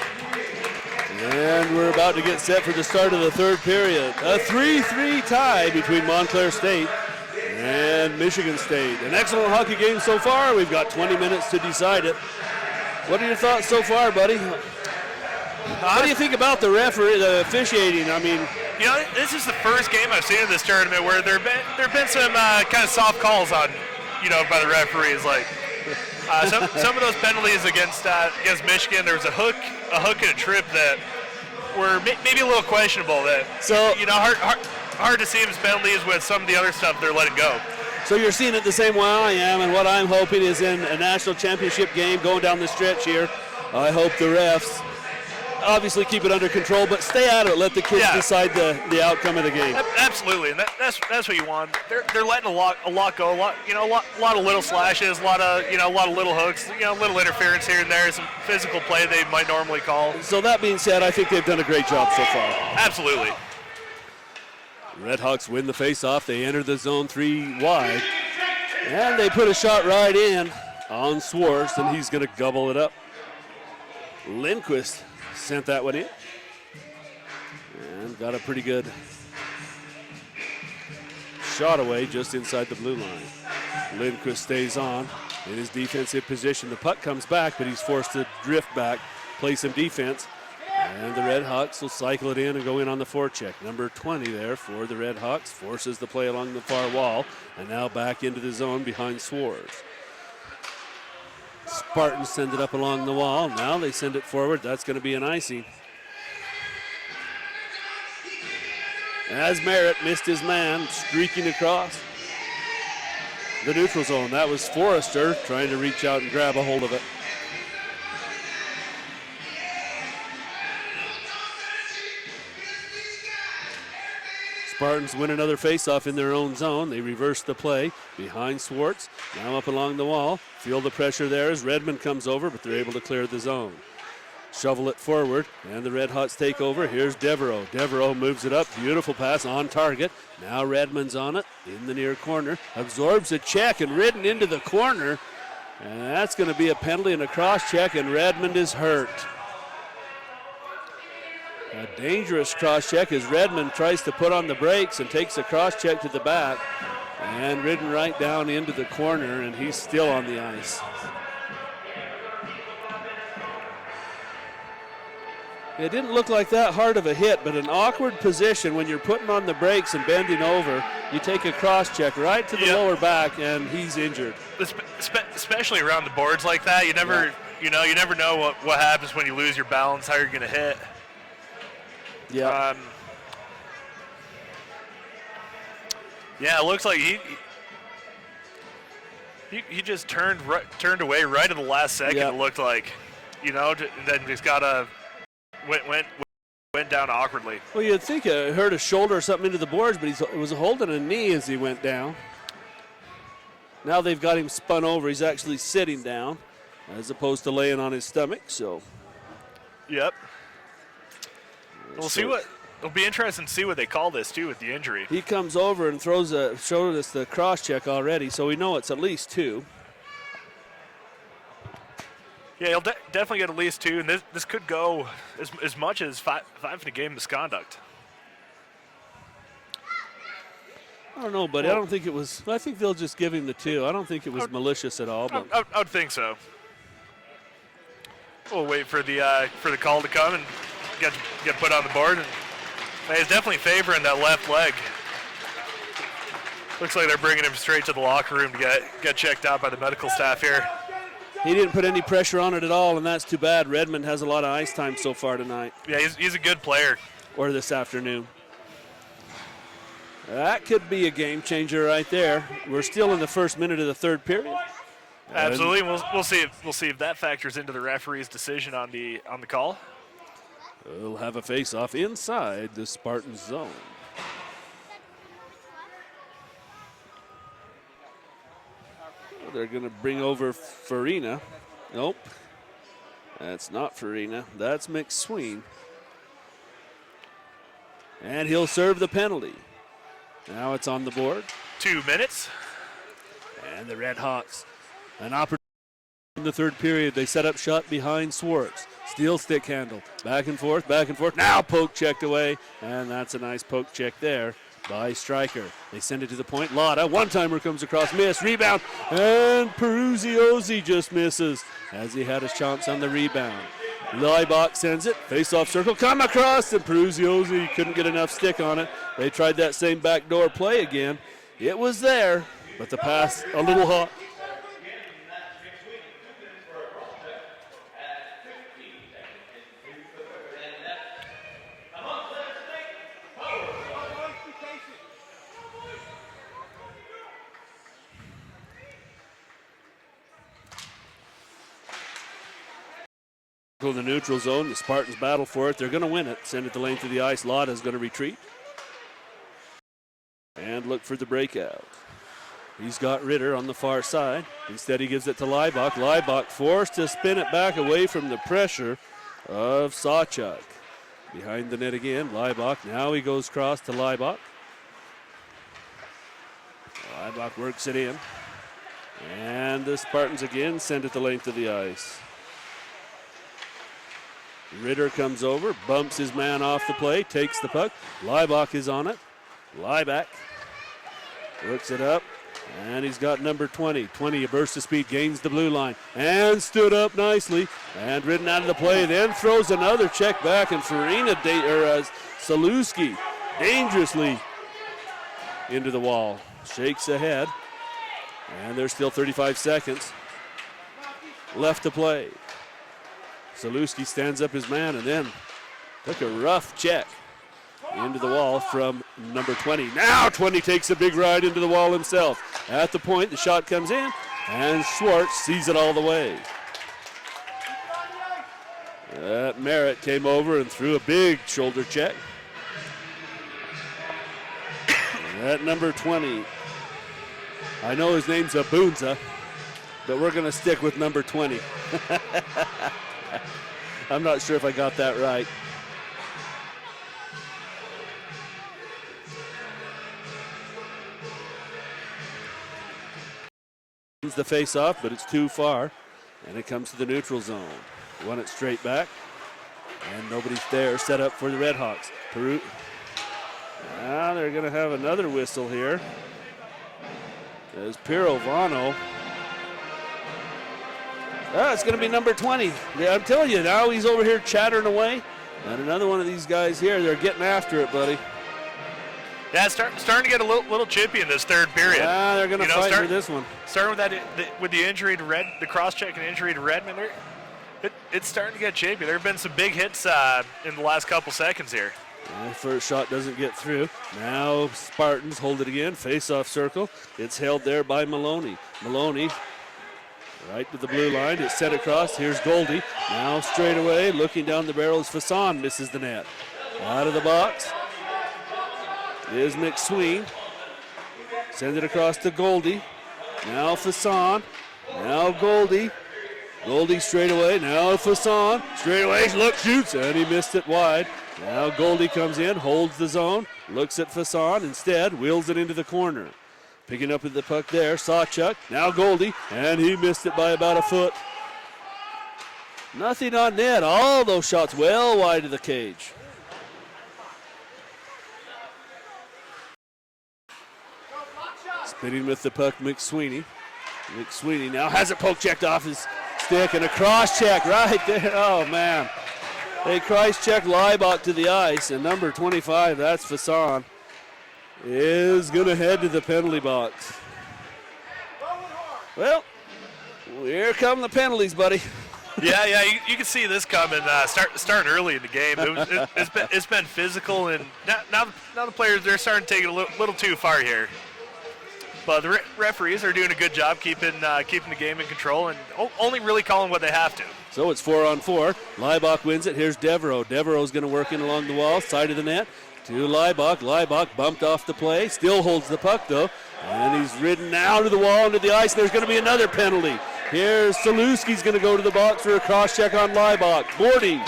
And we're about to get set for the start of the third period. A 3-3 tie between Montclair State and Michigan State. An excellent hockey game so far. We've got 20 minutes to decide it. What are your thoughts so far, buddy? What do you think about the referee, the officiating? I mean, you know, this is the first game I've seen in this tournament where there have been some kind of soft calls on, you know, by the referees. Like some of those penalties against Michigan, there was a hook and a trip that were maybe a little questionable. That, so, you know, hard to see them as penalties with some of the other stuff they're letting go. So you're seeing it the same way I am, and what I'm hoping is in a national championship game going down the stretch here, I hope the refs obviously keep it under control, but stay out of it. Let the kids decide the outcome of the game. Absolutely, and that's what you want. They're letting a lot go. A lot of little slashes, a lot of little hooks, little interference here and there, some physical play they might normally call. So that being said, I think they've done a great job so far. Absolutely. Redhawks win the face-off. They enter the zone 3 wide, and they put a shot right in on Swartz, and he's going to gobble it up. Lindquist sent that one in and got a pretty good shot away just inside the blue line. Lindquist stays on in his defensive position. The puck comes back, but he's forced to drift back, play some defense, and the Redhawks will cycle it in and go in on the forecheck. Number 20 there for the Redhawks forces the play along the far wall, and now back into the zone behind Swartz. Spartans send it up along the wall. Now they send it forward. That's going to be an icing. As Merritt missed his man, streaking across the neutral zone. That was Forrester trying to reach out and grab a hold of it. Spartans win another faceoff in their own zone. They reverse the play behind Swartz. Now up along the wall. Feel the pressure there as Redmond comes over, but they're able to clear the zone. Shovel it forward, and the Redhawks take over. Here's Devereaux. Devereaux moves it up. Beautiful pass on target. Now Redmond's on it in the near corner. Absorbs a check and ridden into the corner. And that's going to be a penalty and a cross check, and Redmond is hurt. A dangerous cross check as Redmond tries to put on the brakes and takes a cross check to the back and ridden right down into the corner, and he's still on the ice. It didn't look like that hard of a hit, but an awkward position when you're putting on the brakes and bending over. You take a cross check right to the lower back, and he's injured. Especially around the boards like that, you never know what happens when you lose your balance, how you're going to hit. Yeah. It looks like he just turned away right at the last second. It looked like, then just went down awkwardly. Well, you'd think it hurt a shoulder or something into the boards, but it was holding a knee as he went down. Now they've got him spun over. He's actually sitting down as opposed to laying on his stomach. So. Yep. It'll be interesting to see what they call this too with the injury. He comes over and showed us the cross check already, so we know it's at least 2. Yeah, he'll definitely get at least 2, and this could go as much as five in a game misconduct. I don't know, buddy. I don't think it was. I think they'll just give him the 2. I don't think it was malicious at all. But I would think so. We'll wait for the call to come and get put on the board, and he's definitely favoring that left leg. Looks like they're bringing him straight to the locker room to get checked out by the medical staff here. He didn't put any pressure on it at all, and that's too bad. Redmond has a lot of ice time so far tonight. Yeah, he's a good player. Or this afternoon. That could be a game changer right there. We're still in the first minute of the third period. Absolutely. We'll see if that factors into the referee's decision on the call. We'll have a face-off inside the Spartan zone. They're going to bring over Farina. Nope. That's not Farina. That's McSween. And he'll serve the penalty. Now it's on the board. 2 minutes. And the Red Hawks, an opportunity In the third period, they set up shot behind Swartz. Steel stick handle. Back and forth, back and forth. Now poke checked away, and that's a nice poke check there by Stryker. They send it to the point. Lotta, one-timer comes across, miss, rebound, and Peruzzi just misses as he had a chance on the rebound. Leibach sends it, face-off circle, come across, and Peruzzi couldn't get enough stick on it. They tried that same backdoor play again. It was there, but the pass a little hot. In the neutral zone, the Spartans battle for it. They're going to win it. Send it the length of the ice. Lotta's going to retreat and look for the breakout. He's got Ritter on the far side. Instead, he gives it to Leibach. Leibach forced to spin it back away from the pressure of Sawchuk. Behind the net again, Leibach. Now he goes cross to Leibach. Leibach works it in. And the Spartans again send it the length of the ice. Ritter comes over, bumps his man off the play, takes the puck. Leibach is on it. Leibach works it up, and he's got number 20. 20, a burst of speed, gains the blue line, and stood up nicely, and ridden out of the play, then throws another check back, and Farina Salewski dangerously into the wall. Shakes ahead, and there's still 35 seconds left to play. Salewski stands up his man and then took a rough check into the wall from number 20. Now 20 takes a big ride into the wall himself. At the point, the shot comes in, and Schwartz sees it all the way. Merritt came over and threw a big shoulder check. That number 20, I know his name's Abunza, but we're going to stick with number 20. I'm not sure if I got that right. It's the face-off, but it's too far, and it comes to the neutral zone. Won it straight back, and nobody's there. Set up for the Redhawks. Peru. Now they're going to have another whistle here. As Pirovano. It's going to be number 20. Yeah, I'm telling you, now he's over here chattering away. And another one of these guys here, they're getting after it, buddy. Yeah, it's starting to get a little chippy in this third period. Yeah, they're going to fight for this one. Starting with the injury to Red, the cross-check and injury to Redmond, it's starting to get chippy. There have been some big hits in the last couple seconds here. And first shot doesn't get through. Now Spartans hold it again, face-off circle. It's held there by Maloney. Maloney right to the blue line. It's set across. Here's Goldie. Now straight away, looking down the barrel is Fasson. Misses the net. Out of the box is McSween. Send it across to Goldie. Now Fasson. Now Goldie. Goldie straight away. Now Fasson. Straight away. Look, shoots. And he missed it wide. Now Goldie comes in, holds the zone, looks at Fasson. Instead, wheels it into the corner. Picking up at the puck there, Sawchuk. Now Goldie, and he missed it by about a foot. Nothing on net. All those shots well wide of the cage. Spinning with the puck, McSweeney. McSweeney now has it poke checked off his stick, and a cross check right there. Oh, man. They cross check Leibach to the ice, and number 25, that's Fasson, is going to head to the penalty box. Well, here come the penalties, buddy. Yeah, you can see this coming. Starting early in the game, it's been physical, and now the players, they're starting to take it a little too far here. But the referees are doing a good job keeping the game in control and only really calling what they have to. So it's 4-on-4. Leibach wins it. Here's Devereaux. Devereaux's going to work in along the wall, side of the net to Leibach. Leibach bumped off the play, still holds the puck though, and he's ridden now to the wall, into the ice. There's going to be another penalty. Here's Salewski's going to go to the box for a cross check on Leibach. Boarding.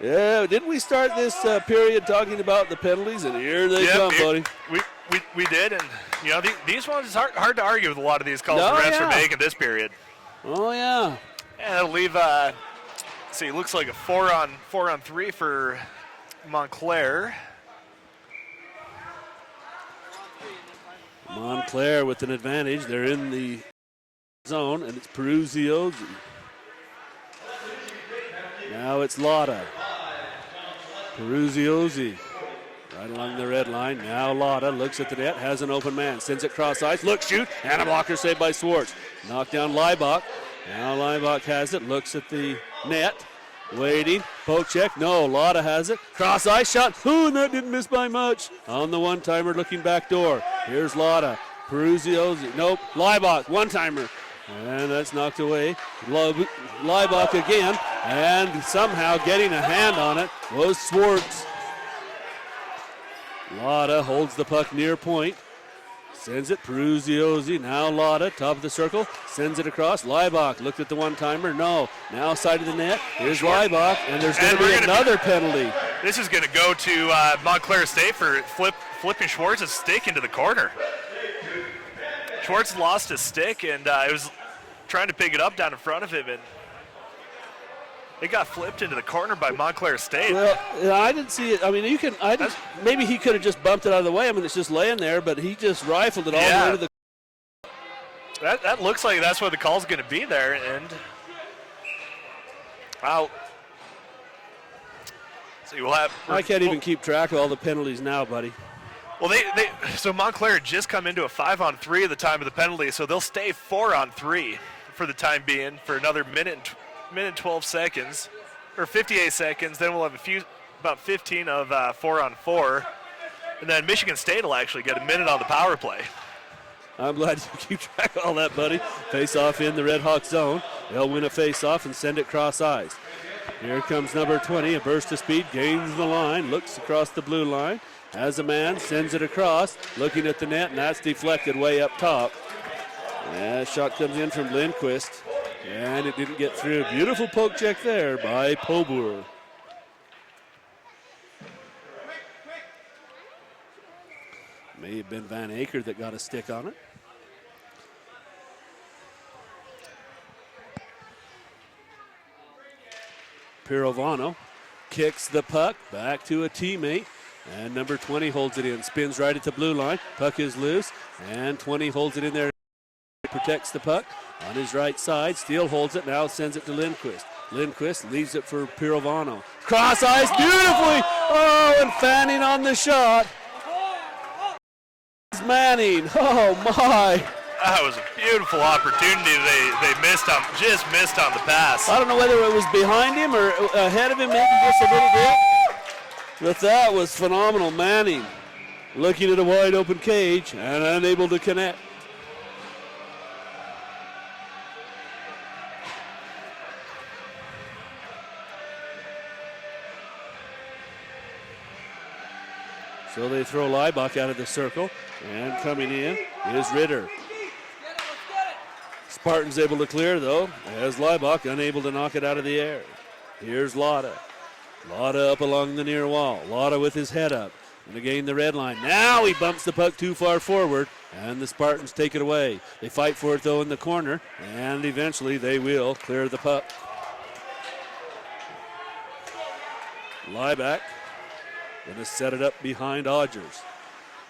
Yeah, didn't we start this period talking about the penalties? And here they come, buddy. We did, and You know, these ones, it's hard to argue with a lot of these calls Oh, the refs yeah. are making this period. Oh, yeah. And it'll leave, see, it looks like a 4-on-3 for Montclair. Montclair with an advantage. They're in the zone, and it's Peruziosi. Now it's Lotta. Peruziosi right along the red line. Now Lotta looks at the net, has an open man, sends it cross ice, look, shoot, and a blocker saved by Swartz. Knocked down Leibach. Now Leibach has it, looks at the net, waiting, poke check, no, Lotta has it, cross ice shot, ooh, and that didn't miss by much. On the one-timer looking back door. Here's Lotta, Peruziosi, nope, Leibach, one-timer. And that's knocked away. Leibach again, and somehow getting a hand on it was Swartz. Lotta holds the puck near point. Sends it, Peruziosi, now Lotta, top of the circle, sends it across. Leibach looked at the one-timer, no. Now side of the net, here's Leibach, and there's going to be another penalty. This is going to go to Montclair State for flipping Schwartz's stick into the corner. Schwartz lost his stick, and it was trying to pick it up down in front of him, and it got flipped into the corner by Montclair State. Well, I didn't see it. I mean, maybe he could have just bumped it out of the way. I mean, it's just laying there, but he just rifled it all the way to the. That looks like that's where the call's going to be there, and wow. See, we'll have. I can't even keep track of all the penalties now, buddy. Well, so Montclair had just come into a 5-on-3 at the time of the penalty, so they'll stay 4-on-3 for the time being for another minute and 12 seconds, or 58 seconds. Then we'll have about 15 of 4-on-4, and then Michigan State will actually get a minute on the power play. I'm glad you keep track of all that, buddy. Face-off in the Red Hawk zone. They'll win a face-off and send it cross ice. Here comes number 20, a burst of speed, gains the line, looks across the blue line, has a man, sends it across, looking at the net, and that's deflected way up top. Yeah, shot comes in from Lindquist, and it didn't get through. Beautiful poke check there by Pobur. May have been Van Aker that got a stick on it. Pirovano kicks the puck back to a teammate, and number 20 holds it in, spins right at the blue line. Puck is loose, and 20 holds it in there, protects the puck on his right side. Steele holds it, now sends it to Lindquist. Lindquist leaves it for Pirovano. Cross ice beautifully. Oh, and Fanning on the shot. Manning. Oh my. That was a beautiful opportunity. They just missed on the pass. I don't know whether it was behind him or ahead of him, maybe just a little bit. But that was phenomenal. Manning looking at a wide open cage and unable to connect. So they throw Leibach out of the circle, and coming in is Ritter. Spartans able to clear, though, as Leibach unable to knock it out of the air. Here's Lotta. Lotta up along the near wall. Lotta with his head up, and to gain the red line. Now he bumps the puck too far forward, and the Spartans take it away. They fight for it, though, in the corner, and eventually they will clear the puck. Leibach going to set it up behind Odgers.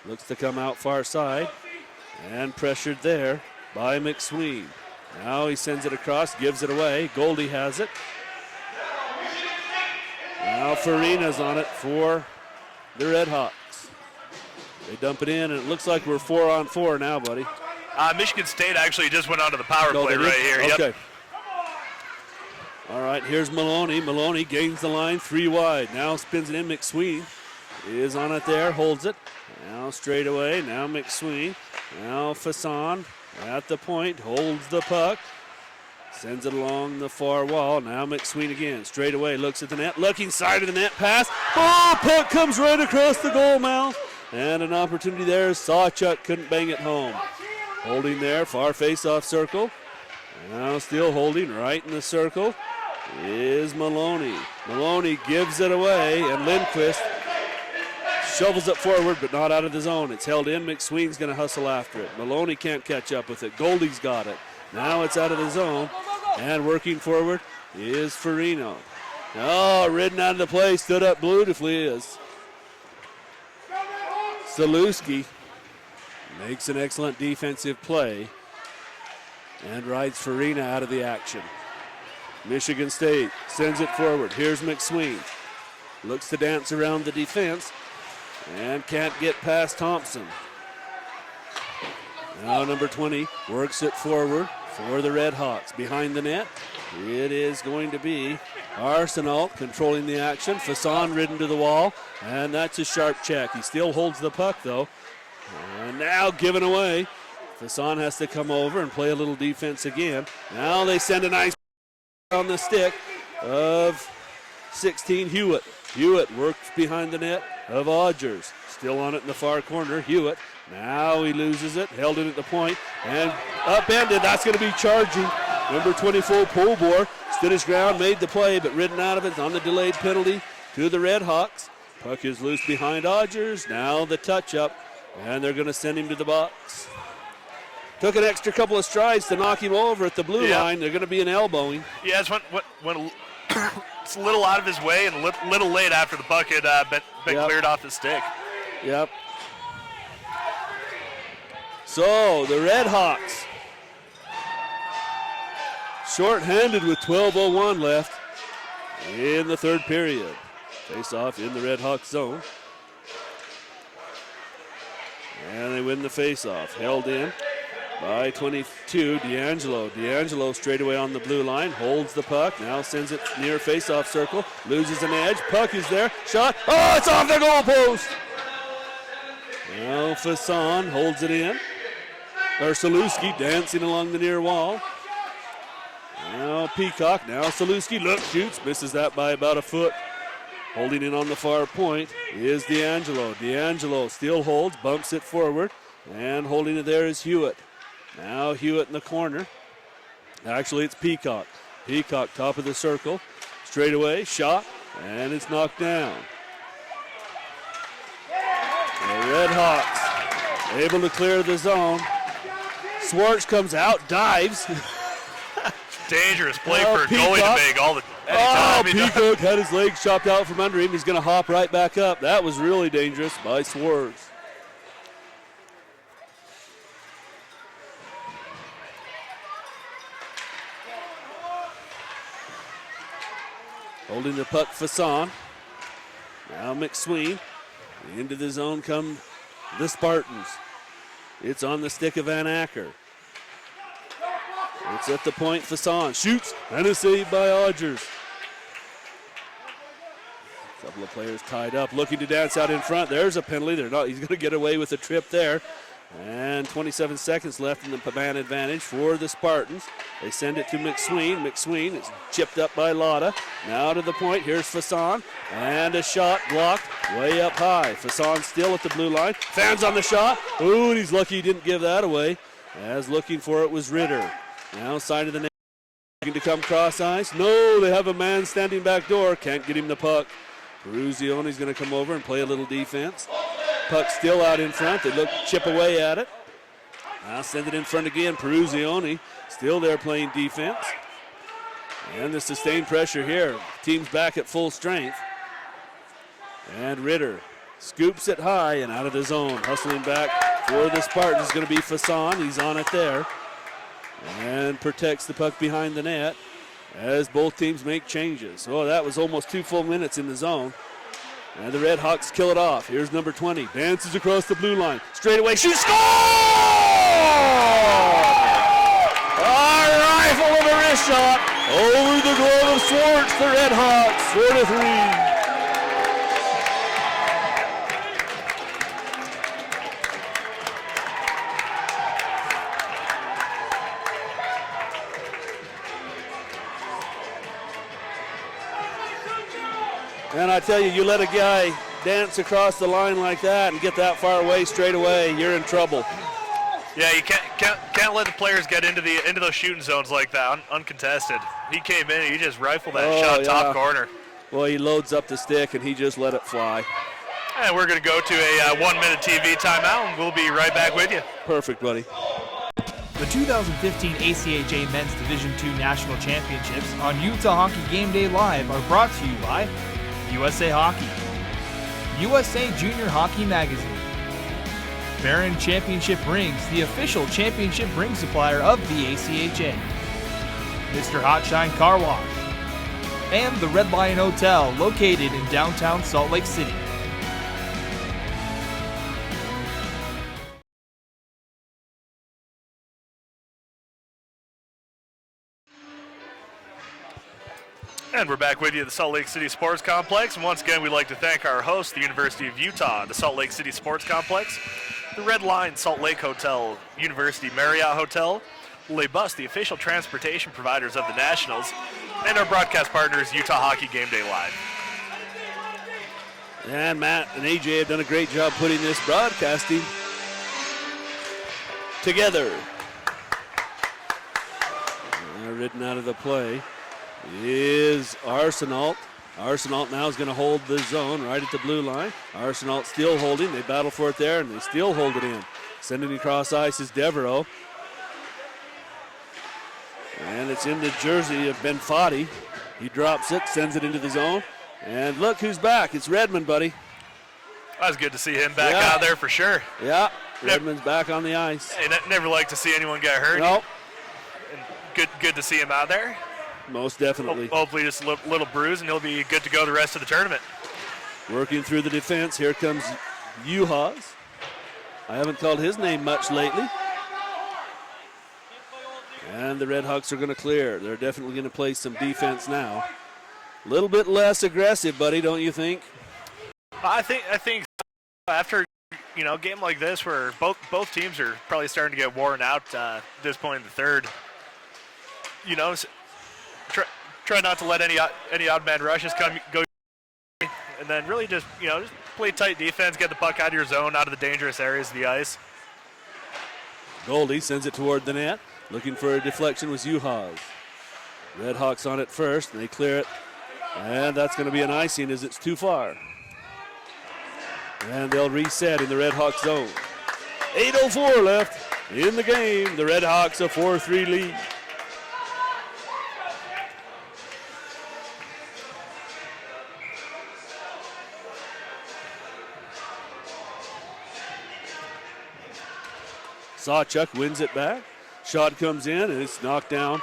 Looks to come out far side, and pressured there by McSween. Now he sends it across, gives it away. Goldie has it. Now Farina's on it for the Red Hawks. They dump it in, and it looks like we're 4-on-4 now, buddy. Michigan State actually just went onto the power play right here. Okay. Yep. All right, here's Maloney. Maloney gains the line 3 wide. Now spins it in. McSween is on it there, holds it. Now straight away. Now McSween. Now Fasson at the point, holds the puck. Sends it along the far wall. Now McSween again. Straight away, looks at the net. Looking side of the net. Pass. Oh, puck comes right across the goal mouth. And an opportunity there. Sawchuk couldn't bang it home. Holding there, far face-off circle. Now still holding right in the circle is Maloney. Maloney gives it away, and Lindquist shovels it forward, but not out of the zone. It's held in. McSween's going to hustle after it. Maloney can't catch up with it. Goldie's got it. Now it's out of the zone, and working forward is Farino. Oh, ridden out of the play, stood up beautifully is Saluski. Makes an excellent defensive play and rides Farina out of the action. Michigan State sends it forward. Here's McSween. Looks to dance around the defense and can't get past Thompson. Now number 20 works it forward for the Red Hawks. Behind the net, it is going to be Arsenal controlling the action. Fasson ridden to the wall, and that's a sharp check. He still holds the puck, though. And now given away. Fasson has to come over and play a little defense again. Now they send a nice on the stick of 16, Hewitt. Hewitt works behind the net of Odgers. Still on it in the far corner, Hewitt. Now he loses it, held it at the point, and upended. That's going to be charging. Number 24, Polbor, stood his ground, made the play, but ridden out of it on the delayed penalty to the Red Hawks. Puck is loose behind Odgers. Now the touch-up, and they're going to send him to the box. Took an extra couple of strides to knock him over at the blue line. They're going to be an elbowing. Yeah, it's when it's a little out of his way and a little late after the puck had been cleared off the stick. Yep. So the Red Hawks, short-handed with 12:01 left in the third period. Face off in the Red Hawks zone. And they win the face-off. Held in by 22, D'Angelo. D'Angelo straight away on the blue line, holds the puck, now sends it near face-off circle, loses an edge, puck is there, shot, oh, it's off the goalpost! Now Fasson holds it in. Or Saluski dancing along the near wall. Now Peacock, now Saluski, look, shoots, misses that by about a foot. Holding in on the far point is D'Angelo. D'Angelo still holds, bumps it forward, and holding it there is Hewitt. Now Hewitt in the corner. Actually, it's Peacock. Peacock, top of the circle. Straight away, shot, and it's knocked down. The Red Hawks able to clear the zone. Swartz comes out, dives. Dangerous play for a goalie to make all the Oh, anytime. Peacock had his legs chopped out from under him. He's going to hop right back up. That was really dangerous by Swartz. Holding the puck, Fasson. Now McSween. Into the zone come the Spartans. It's on the stick of Van Acker. It's at the point, Fasson shoots, and a save by Odgers. A couple of players tied up, looking to dance out in front. There's a penalty. He's going to get away with a trip there. And 27 seconds left in the man advantage for the Spartans. They send it to McSween. McSween is chipped up by Lotta. Now to the point. Here's Fasson. And a shot blocked way up high. Fasson still at the blue line. Fans on the shot. Ooh, and he's lucky he didn't give that away. As looking for it was Ritter. Now side of the net. Looking to come cross ice. No, they have a man standing back door. Can't get him the puck. Peruzione's going to come over and play a little defense. Puck still out in front. They look chip away at it. Now send it in front again. Peruzione still there playing defense. And the sustained pressure here. Team's back at full strength. And Ritter scoops it high and out of the zone. Hustling back for the Spartans is going to be Fasson. He's on it there. And protects the puck behind the net as both teams make changes. Oh, that was almost 2 full minutes in the zone. And the Red Hawks kill it off. Here's number 20. Dances across the blue line. Straight away. She scores! A rifle of a wrist shot over the glove of Swartz. The Red Hawks, 4-3. And I tell you, you let a guy dance across the line like that and get that far away straight away, you're in trouble. Yeah, you can't let the players get into those shooting zones like that, uncontested. He came in, he just rifled that shot top corner. Well, he loads up the stick and he just let it fly. And we're going to go to a 1-minute TV timeout, and we'll be right back with you. Perfect, buddy. The 2015 ACHA Men's Division II National Championships on Utah Hockey Game Day Live are brought to you by USA Hockey, USA Junior Hockey Magazine, Barron Championship Rings, the official championship ring supplier of the ACHA, Mr. Hotshine Car Wash, and the Red Lion Hotel located in downtown Salt Lake City. And we're back with you at the Salt Lake City Sports Complex. And once again, we'd like to thank our host, the University of Utah, the Salt Lake City Sports Complex, the Red Lion Salt Lake Hotel, University Marriott Hotel, Le Bus, the official transportation providers of the Nationals, and our broadcast partners, Utah Hockey Game Day Live. And Matt and AJ have done a great job putting this broadcasting together. Ridden out of the play is Arsenault. Arsenault now is going to hold the zone right at the blue line. Arsenault still holding. They battle for it there, and they still hold it in. Sending across ice is Devereaux. And it's in the jersey of Ben Foddy. He drops it, sends it into the zone. And look who's back. It's Redmond, buddy. That was good to see him back out there for sure. Yeah, Redmond's back on the ice. Hey, never like to see anyone get hurt. Nope. And good to see him out there. Most definitely. Hopefully just a little bruise, and he'll be good to go the rest of the tournament. Working through the defense. Here comes Uhas. I haven't called his name much lately. And the Red Hawks are going to clear. They're definitely going to play some defense now. A little bit less aggressive, buddy, don't you think? I think after a game like this where both teams are probably starting to get worn out at this point in the third, try not to let any odd man rushes go, and then really just play tight defense, get the puck out of your zone, out of the dangerous areas of the ice. Goldie sends it toward the net. Looking for a deflection was Uhas. Red Hawks on it first, and they clear it. And that's going to be an icing as it's too far. And they'll reset in the Red Hawks zone. 8:04 left in the game. The Red Hawks a 4-3 lead. Sawchuk wins it back. Shot comes in, and it's knocked down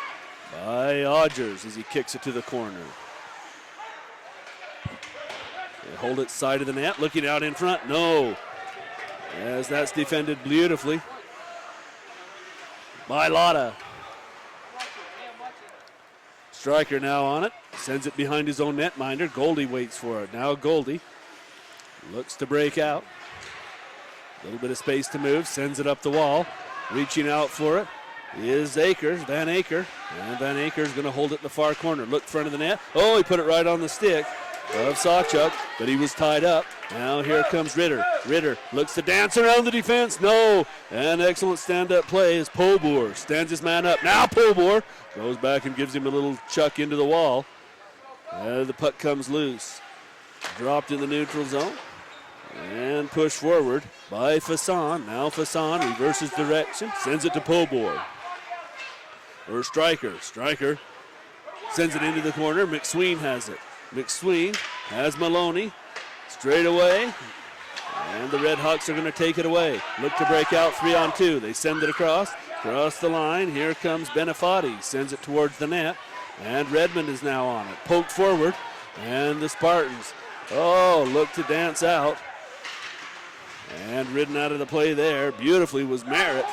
by Odgers as he kicks it to the corner. They hold it side of the net, looking out in front. No. As that's defended beautifully by Lotta. Stryker now on it. Sends it behind his own netminder. Goldie waits for it. Now Goldie looks to break out. A little bit of space to move. Sends it up the wall. Reaching out for it is Van Aker. And Van Aker's going to hold it in the far corner. Look front of the net. Oh, he put it right on the stick of Sawchuk, but he was tied up. Now here comes Ritter. Ritter looks to dance around the defense. No. And excellent stand-up play as Pobor stands his man up. Now Pobor goes back and gives him a little chuck into the wall. The puck comes loose. Dropped in the neutral zone. And pushed forward by Fasson. Now Fasson reverses direction. Sends it to Pobor. Or Stryker. Stryker sends it into the corner. McSween has it. McSween has Maloney straight away, and the Red Hawks are going to take it away. Look to break out 3-on-2. They send it across the line. Here comes Benefati, sends it towards the net, and Redmond is now on it. Poked forward, and the Spartans, look to dance out, and ridden out of the play there beautifully was Merritt.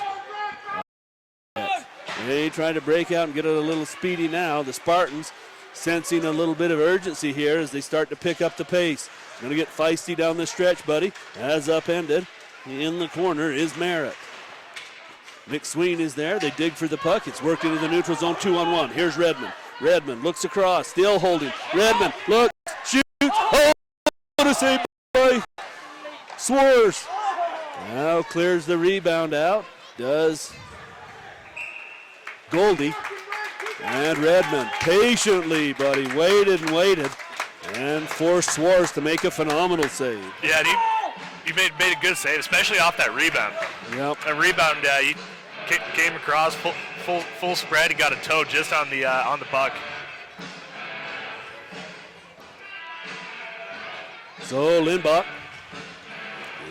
They try to break out and get it a little speedy now. The Spartans sensing a little bit of urgency here as they start to pick up the pace. Going to get feisty down the stretch, buddy. As upended in the corner is Merritt. McSween is there. They dig for the puck. It's worked into the neutral zone 2-on-1. Here's Redmond. Redmond looks across, still holding. Redmond looks, shoots. Oh, what a save by Swars. Now clears the rebound out. Does Goldie. And Redmond patiently, buddy, waited and forced Swars to make a phenomenal save. Yeah, you made a good save, especially off that rebound. Yep. That rebound, he came across full spread. He got a toe just on the puck. So Lindbach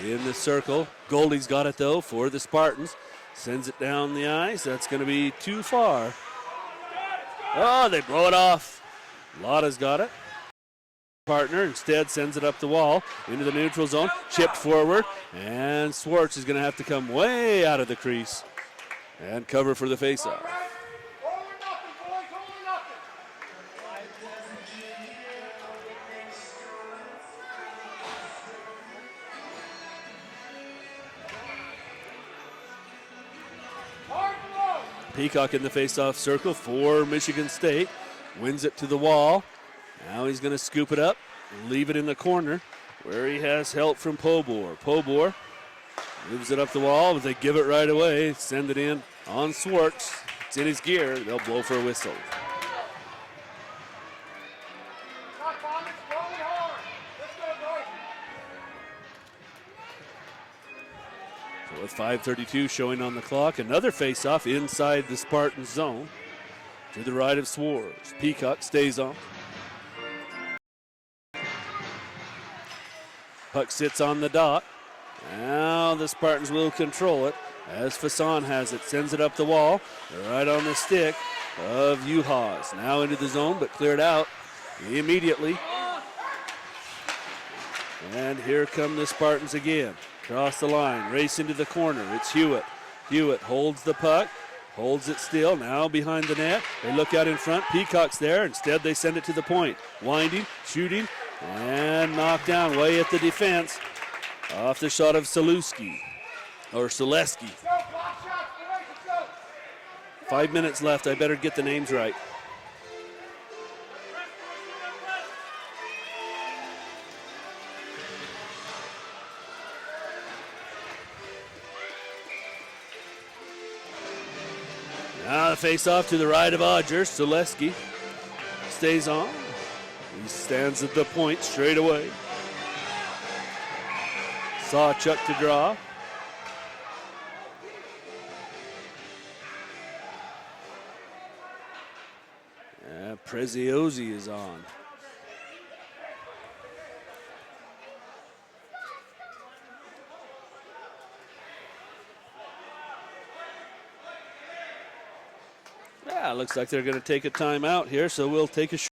in the circle. Goldie's got it though for the Spartans. Sends it down the ice. That's going to be too far. Oh, they blow it off. Lotta's got it. Partner instead sends it up the wall into the neutral zone. Chipped forward, and Swartz is going to have to come way out of the crease and cover for the faceoff. Peacock in the faceoff circle for Michigan State. Wins it to the wall. Now he's going to scoop it up, leave it in the corner where he has help from Pobor. Pobor moves it up the wall, but they give it right away. Send it in on Swartz. It's in his gear. They'll blow for a whistle. So with 5:32 showing on the clock, another faceoff inside the Spartan zone to the right of Swartz. Peacock stays on. Puck sits on the dot. Now the Spartans will control it as Fasson has it. Sends it up the wall. Right on the stick of Uhas. Now into the zone, but cleared out immediately. And here come the Spartans again. Cross the line, race into the corner. It's Hewitt. Hewitt holds the puck, holds it still. Now behind the net. They look out in front. Peacock's there. Instead, they send it to the point. Winding, shooting. And knocked down way at the defense off the shot of Selewski, or Selewski. 5 minutes left. I better get the names right. Now the face-off to the right of Odgers. Selewski stays on. He stands at the point straight away. Sawchuk to draw. Preziosi is on. Looks like they're going to take a timeout here, so we'll take a short.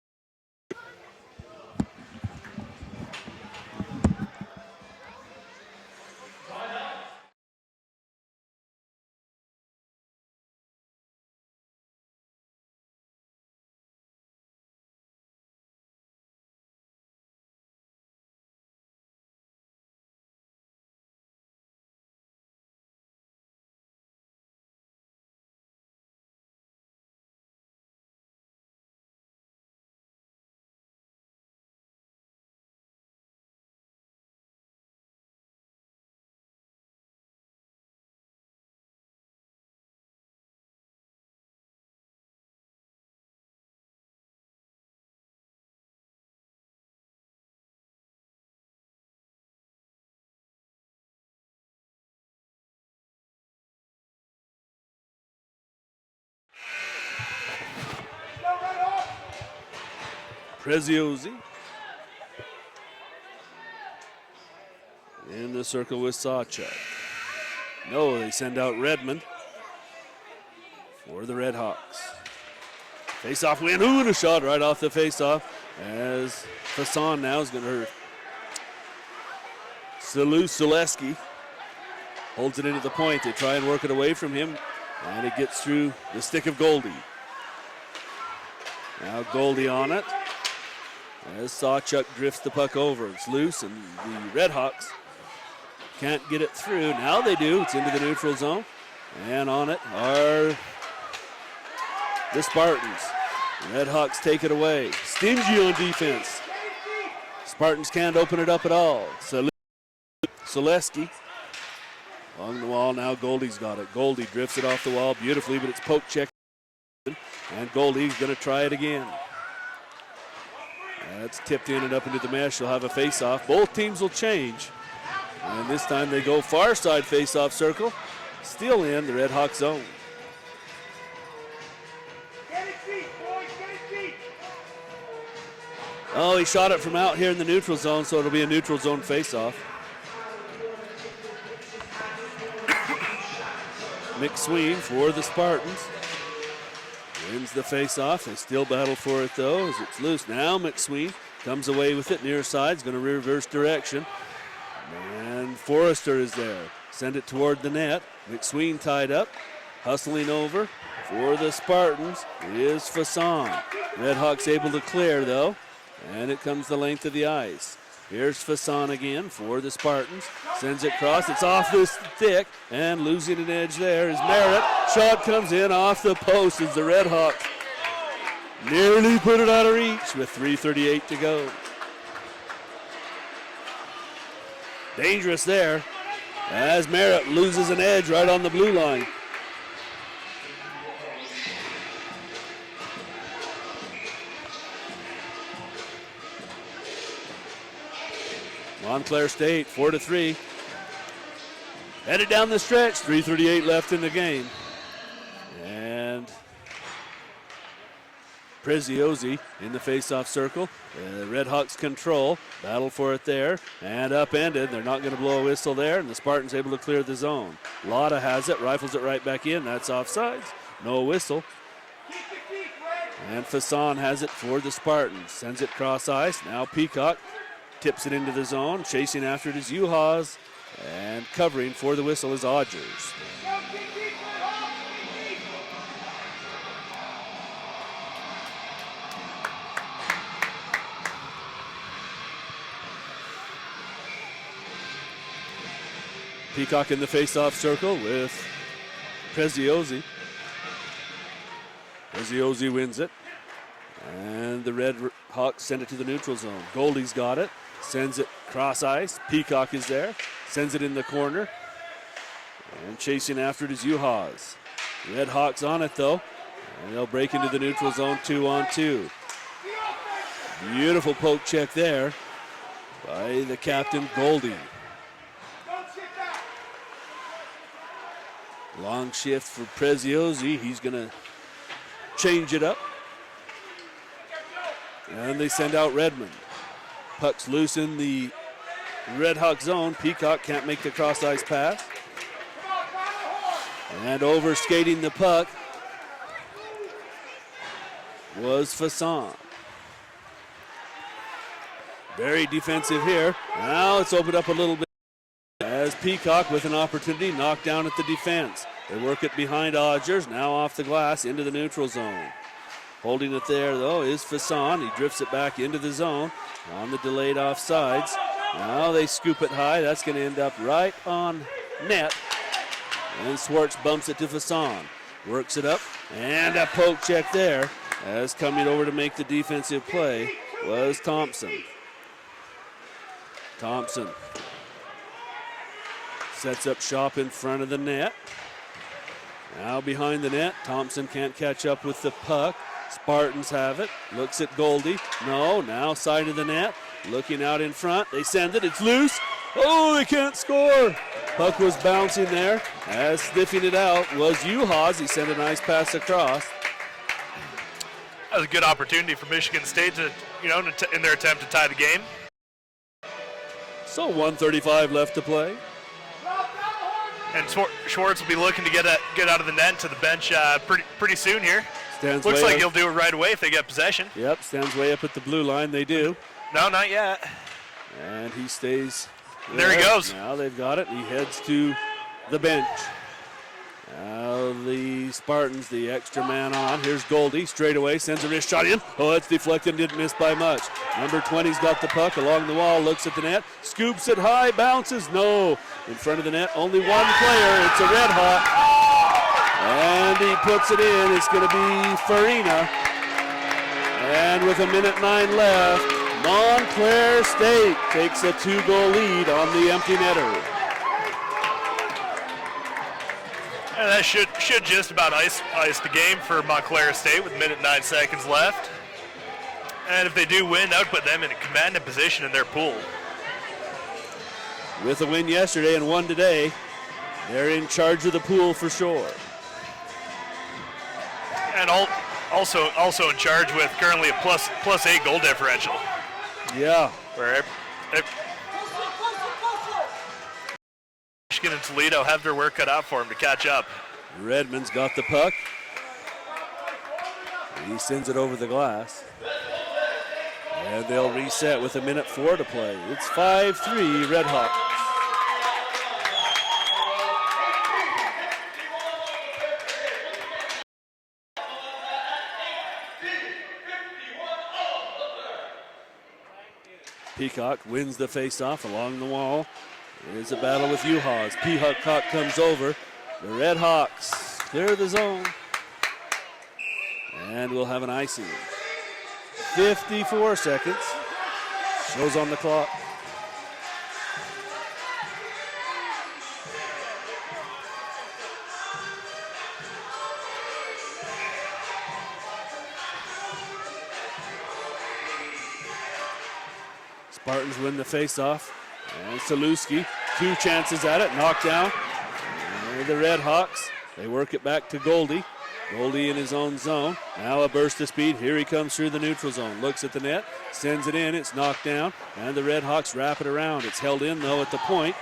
Preziosi in the circle with Sawchuk. No, they send out Redmond for the Red Hawks. Face-off win. Ooh, and a shot right off the face-off as Fasson now is going to hurt. Selewski holds it into the point. They try and work it away from him, and it gets through the stick of Goldie. Now Goldie on it as Sawchuk drifts the puck over. It's loose, and the Red Hawks can't get it through. Now they do. It's into the neutral zone, and on it are the Spartans. Red Hawks take it away. Stingy on defense. Spartans can't open it up at all. Selewski along the wall. Now Goldie's got it. Goldie drifts it off the wall beautifully, but it's poke check. And Goldie's going to try it again. That's tipped in and up into the mesh. They'll have a face-off. Both teams will change. And this time they go far side face-off circle. Still in the Red Hawk zone. Oh, he shot it from out here in the neutral zone, so it'll be a neutral zone face-off. McSween for the Spartans. Wins the face-off. They still battle for it, though, as it's loose. Now McSween comes away with it near side. He's going to reverse direction. And Forrester is there. Send it toward the net. McSween tied up. Hustling over for the Spartans is Fasson. Red Hawks able to clear, though. And it comes the length of the ice. Here's Fasson again for the Spartans. Sends it across. It's off this thick. And losing an edge there is Merritt. Shot comes in off the post as the Red Hawks nearly put it out of reach with 3:38 to go. Dangerous there as Merritt loses an edge right on the blue line. Montclair State 4-3. Headed down the stretch, 3:38 left in the game. And Preziosi in the face-off circle. The Red Hawks control, battle for it there, and upended. They're not going to blow a whistle there, and the Spartans able to clear the zone. Lotta has it, rifles it right back in. That's offsides, no whistle. And Fasson has it for the Spartans. Sends it cross ice. Now Peacock tips it into the zone. Chasing after it is Uhas. And covering for the whistle is Odgers. Peacock in the face-off circle with Preziosi. Preziosi wins it. And the Red Hawks send it to the neutral zone. Goldie's got it. Sends it cross ice. Peacock is there. Sends it in the corner. And chasing after it is Uhas. Red Hawks on it though. And they'll break into the neutral zone 2-on-2. Beautiful poke check there by the captain Goldie. Long shift for Preziosi. He's going to change it up. And they send out Redmond. Puck's loose in the Red Hawk zone. Peacock can't make the cross ice pass. And over skating the puck was Fasson. Very defensive here. Now it's opened up a little bit as Peacock with an opportunity knocked down at the defense. They work it behind Odgers. Now off the glass into the neutral zone. Holding it there, though, is Fasson. He drifts it back into the zone on the delayed offsides. Now they scoop it high. That's going to end up right on net. And Swartz bumps it to Fasson. Works it up. And a poke check there. As coming over to make the defensive play was Thompson. Thompson sets up shop in front of the net. Now behind the net. Thompson can't catch up with the puck. Spartans have it. Looks at Goldie. No, now side of the net. Looking out in front. They send it. It's loose. Oh, they can't score. Puck was bouncing there. As sniffing it out was Uhas. He sent a nice pass across. That was a good opportunity for Michigan State to, in their attempt to tie the game. So 1:35 left to play. And Schwartz will be looking to get out of the net to the bench pretty soon here. Looks like he'll do it right away if they get possession. Yep, stands way up at the blue line. They do. No, not yet. And he stays there. He goes. Now they've got it. He heads to the bench. Now the Spartans, the extra man on. Here's Goldie, straight away, sends a wrist shot in. Oh, it's deflected, didn't miss by much. Number 20's got the puck along the wall, looks at the net, scoops it high, bounces, no. In front of the net, only one player, it's a Red Hawk. And he puts it in, it's gonna be Farina. And with 1:09 left, Montclair State takes a 2-goal lead on the empty netter. And that should just about ice the game for Montclair State with 1:09 seconds left. And if they do win, that would put them in a commanding position in their pool. with a win yesterday and one today, they're in charge of the pool for sure. And also in charge with currently a plus 8 goal differential. Yeah. Where Michigan and Toledo have their work cut out for them to catch up. Redmond's got the puck. He sends it over the glass. And they'll reset with 1:04 to play. It's 5-3 Red Hawks. Peacock wins the face-off along the wall. There's a battle with U-Haws. Peacock comes over. The Red Hawks clear the zone. And we'll have an icing. 54 seconds. Shows on the clock. Spartans win the face-off. And Saluski, 2 chances at it, knocked down. And the Red Hawks, they work it back to Goldie. Goldie in his own zone. Now a burst of speed. Here he comes through the neutral zone. Looks at the net, sends it in. It's knocked down. And the Red Hawks wrap it around. It's held in, though, at the point.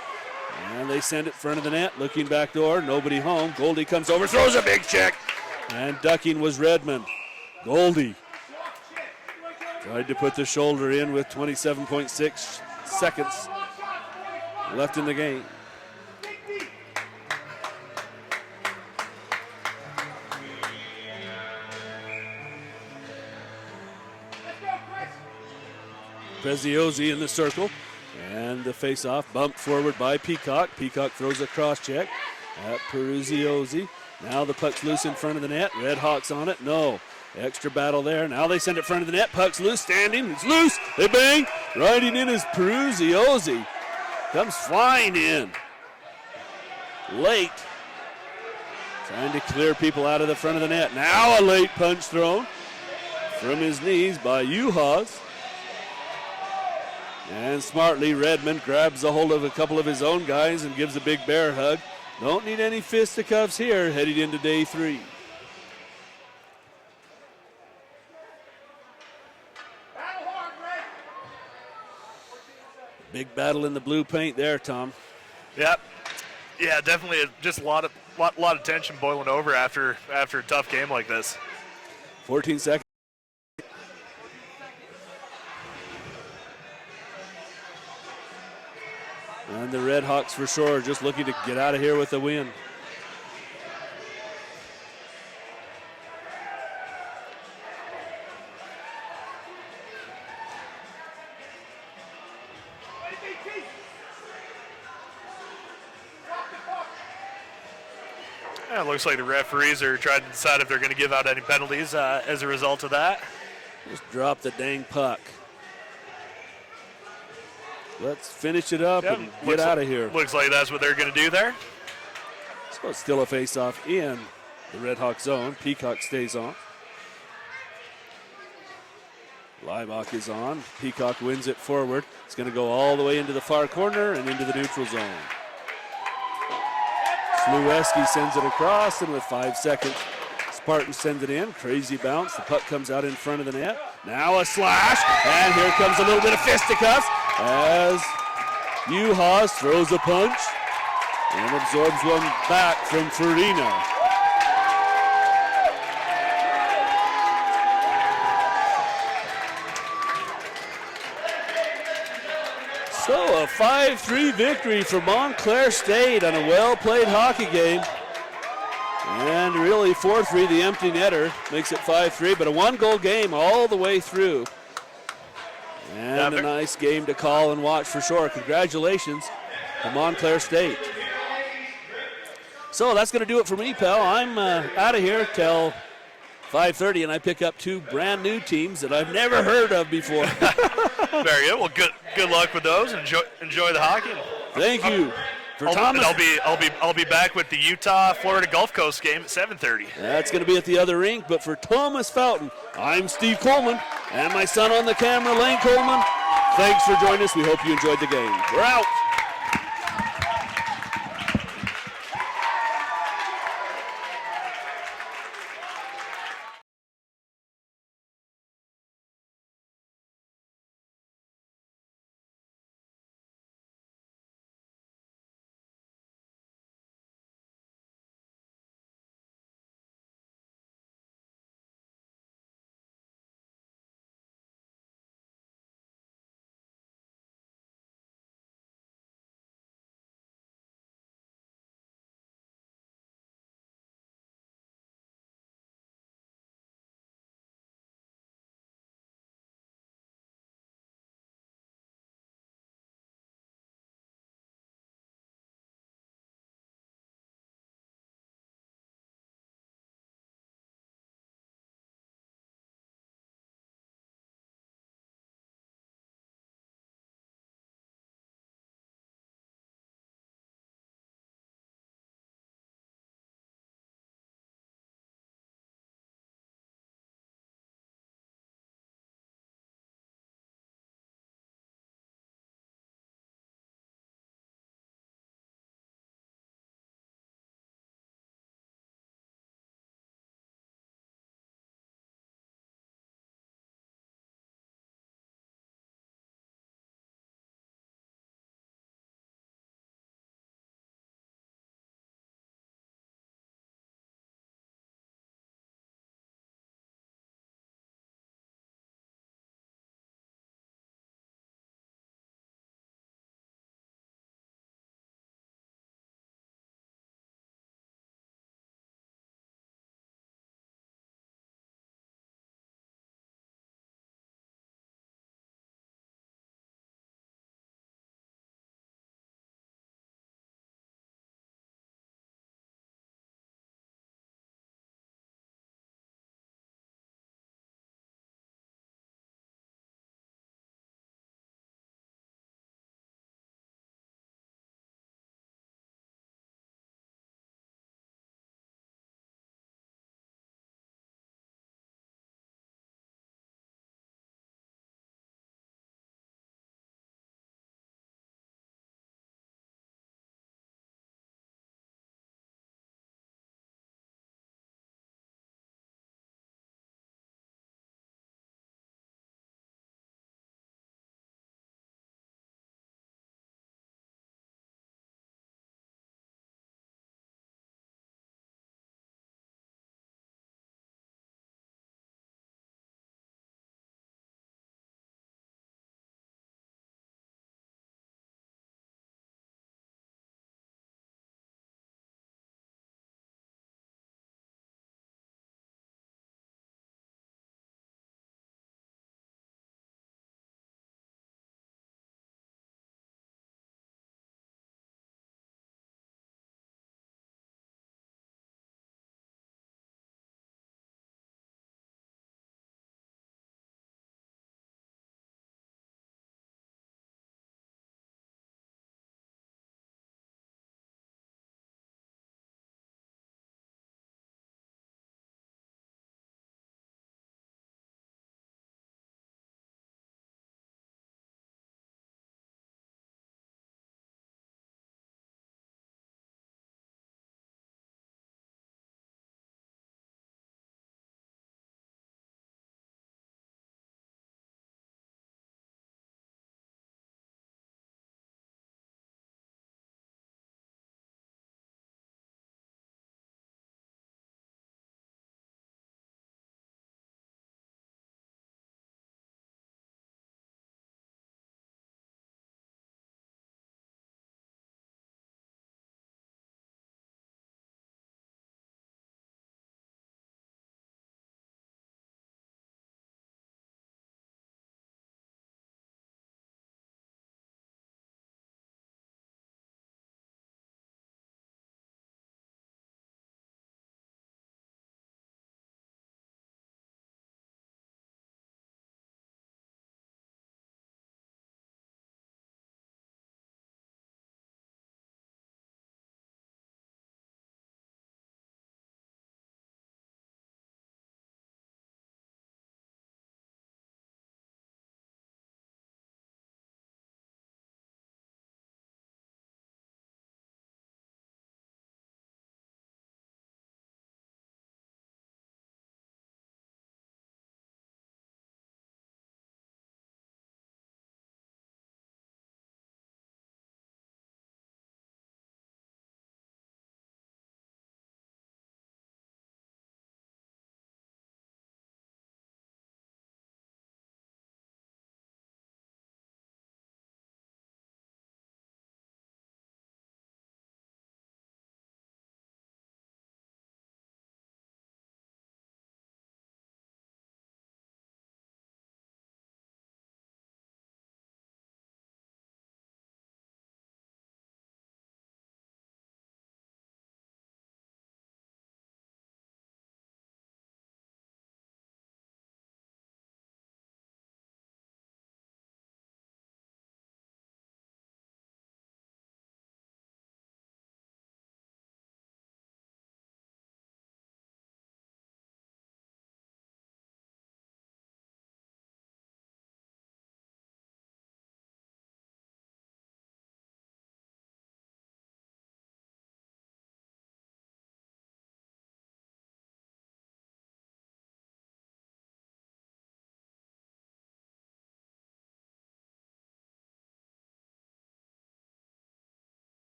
And they send it in front of the net. Looking back door. Nobody home. Goldie comes over, throws a big check. And ducking was Redmond. Goldie tried to put the shoulder in with 27.6 seconds left in the game. Preziosi in the circle, and the face-off bumped forward by Peacock. Peacock throws a cross-check at Preziosi. Now the puck's loose in front of the net. Red Hawks on it. No. Extra battle there. Now they send it in front of the net. Puck's loose, standing. It's loose. They bang. Riding in is Preziosi. Comes flying in. Late. Trying to clear people out of the front of the net. Now a late punch thrown from his knees by U-Haws. And smartly, Redmond grabs a hold of a couple of his own guys and gives a big bear hug. Don't need any fisticuffs here heading into day 3. Big battle in the blue paint there, Tom. Yep. Yeah, definitely just a lot of tension boiling over after a tough game like this. 14 seconds. And the Red Hawks for sure just looking to get out of here with a win. Yeah, it looks like the referees are trying to decide if they're going to give out any penalties as a result of that. Just drop the dang puck. Let's finish it up and get out of here. Looks like that's what they're going to do there. So it's still a face-off in the Red Hawk zone. Peacock stays on. Leibach is on. Peacock wins it forward. It's going to go all the way into the far corner and into the neutral zone. Slueski sends it across, and with 5 seconds, Spartan sends it in. Crazy bounce. The puck comes out in front of the net. Now a slash, and here comes a little bit of fisticuffs as U-Haws throws a punch and absorbs one back from Farina. So a 5-3 victory for Montclair State on a well-played hockey game. And really 4-3, the empty netter makes it 5-3, but a 1-goal game all the way through. And a nice game to call and watch for sure. Congratulations to Montclair State. So that's going to do it for me, pal. I'm out of here till 5:30, and I pick up 2 brand new teams that I've never heard of before. Very good. Well, good luck with those. Enjoy the hockey. Thank you. For Thomas, I'll be back with the Utah-Florida Gulf Coast game at 7:30. That's going to be at the other rink. But for Thomas Fountain, I'm Steve Coleman, and my son on the camera, Lane Coleman. Thanks for joining us. We hope you enjoyed the game. We're out.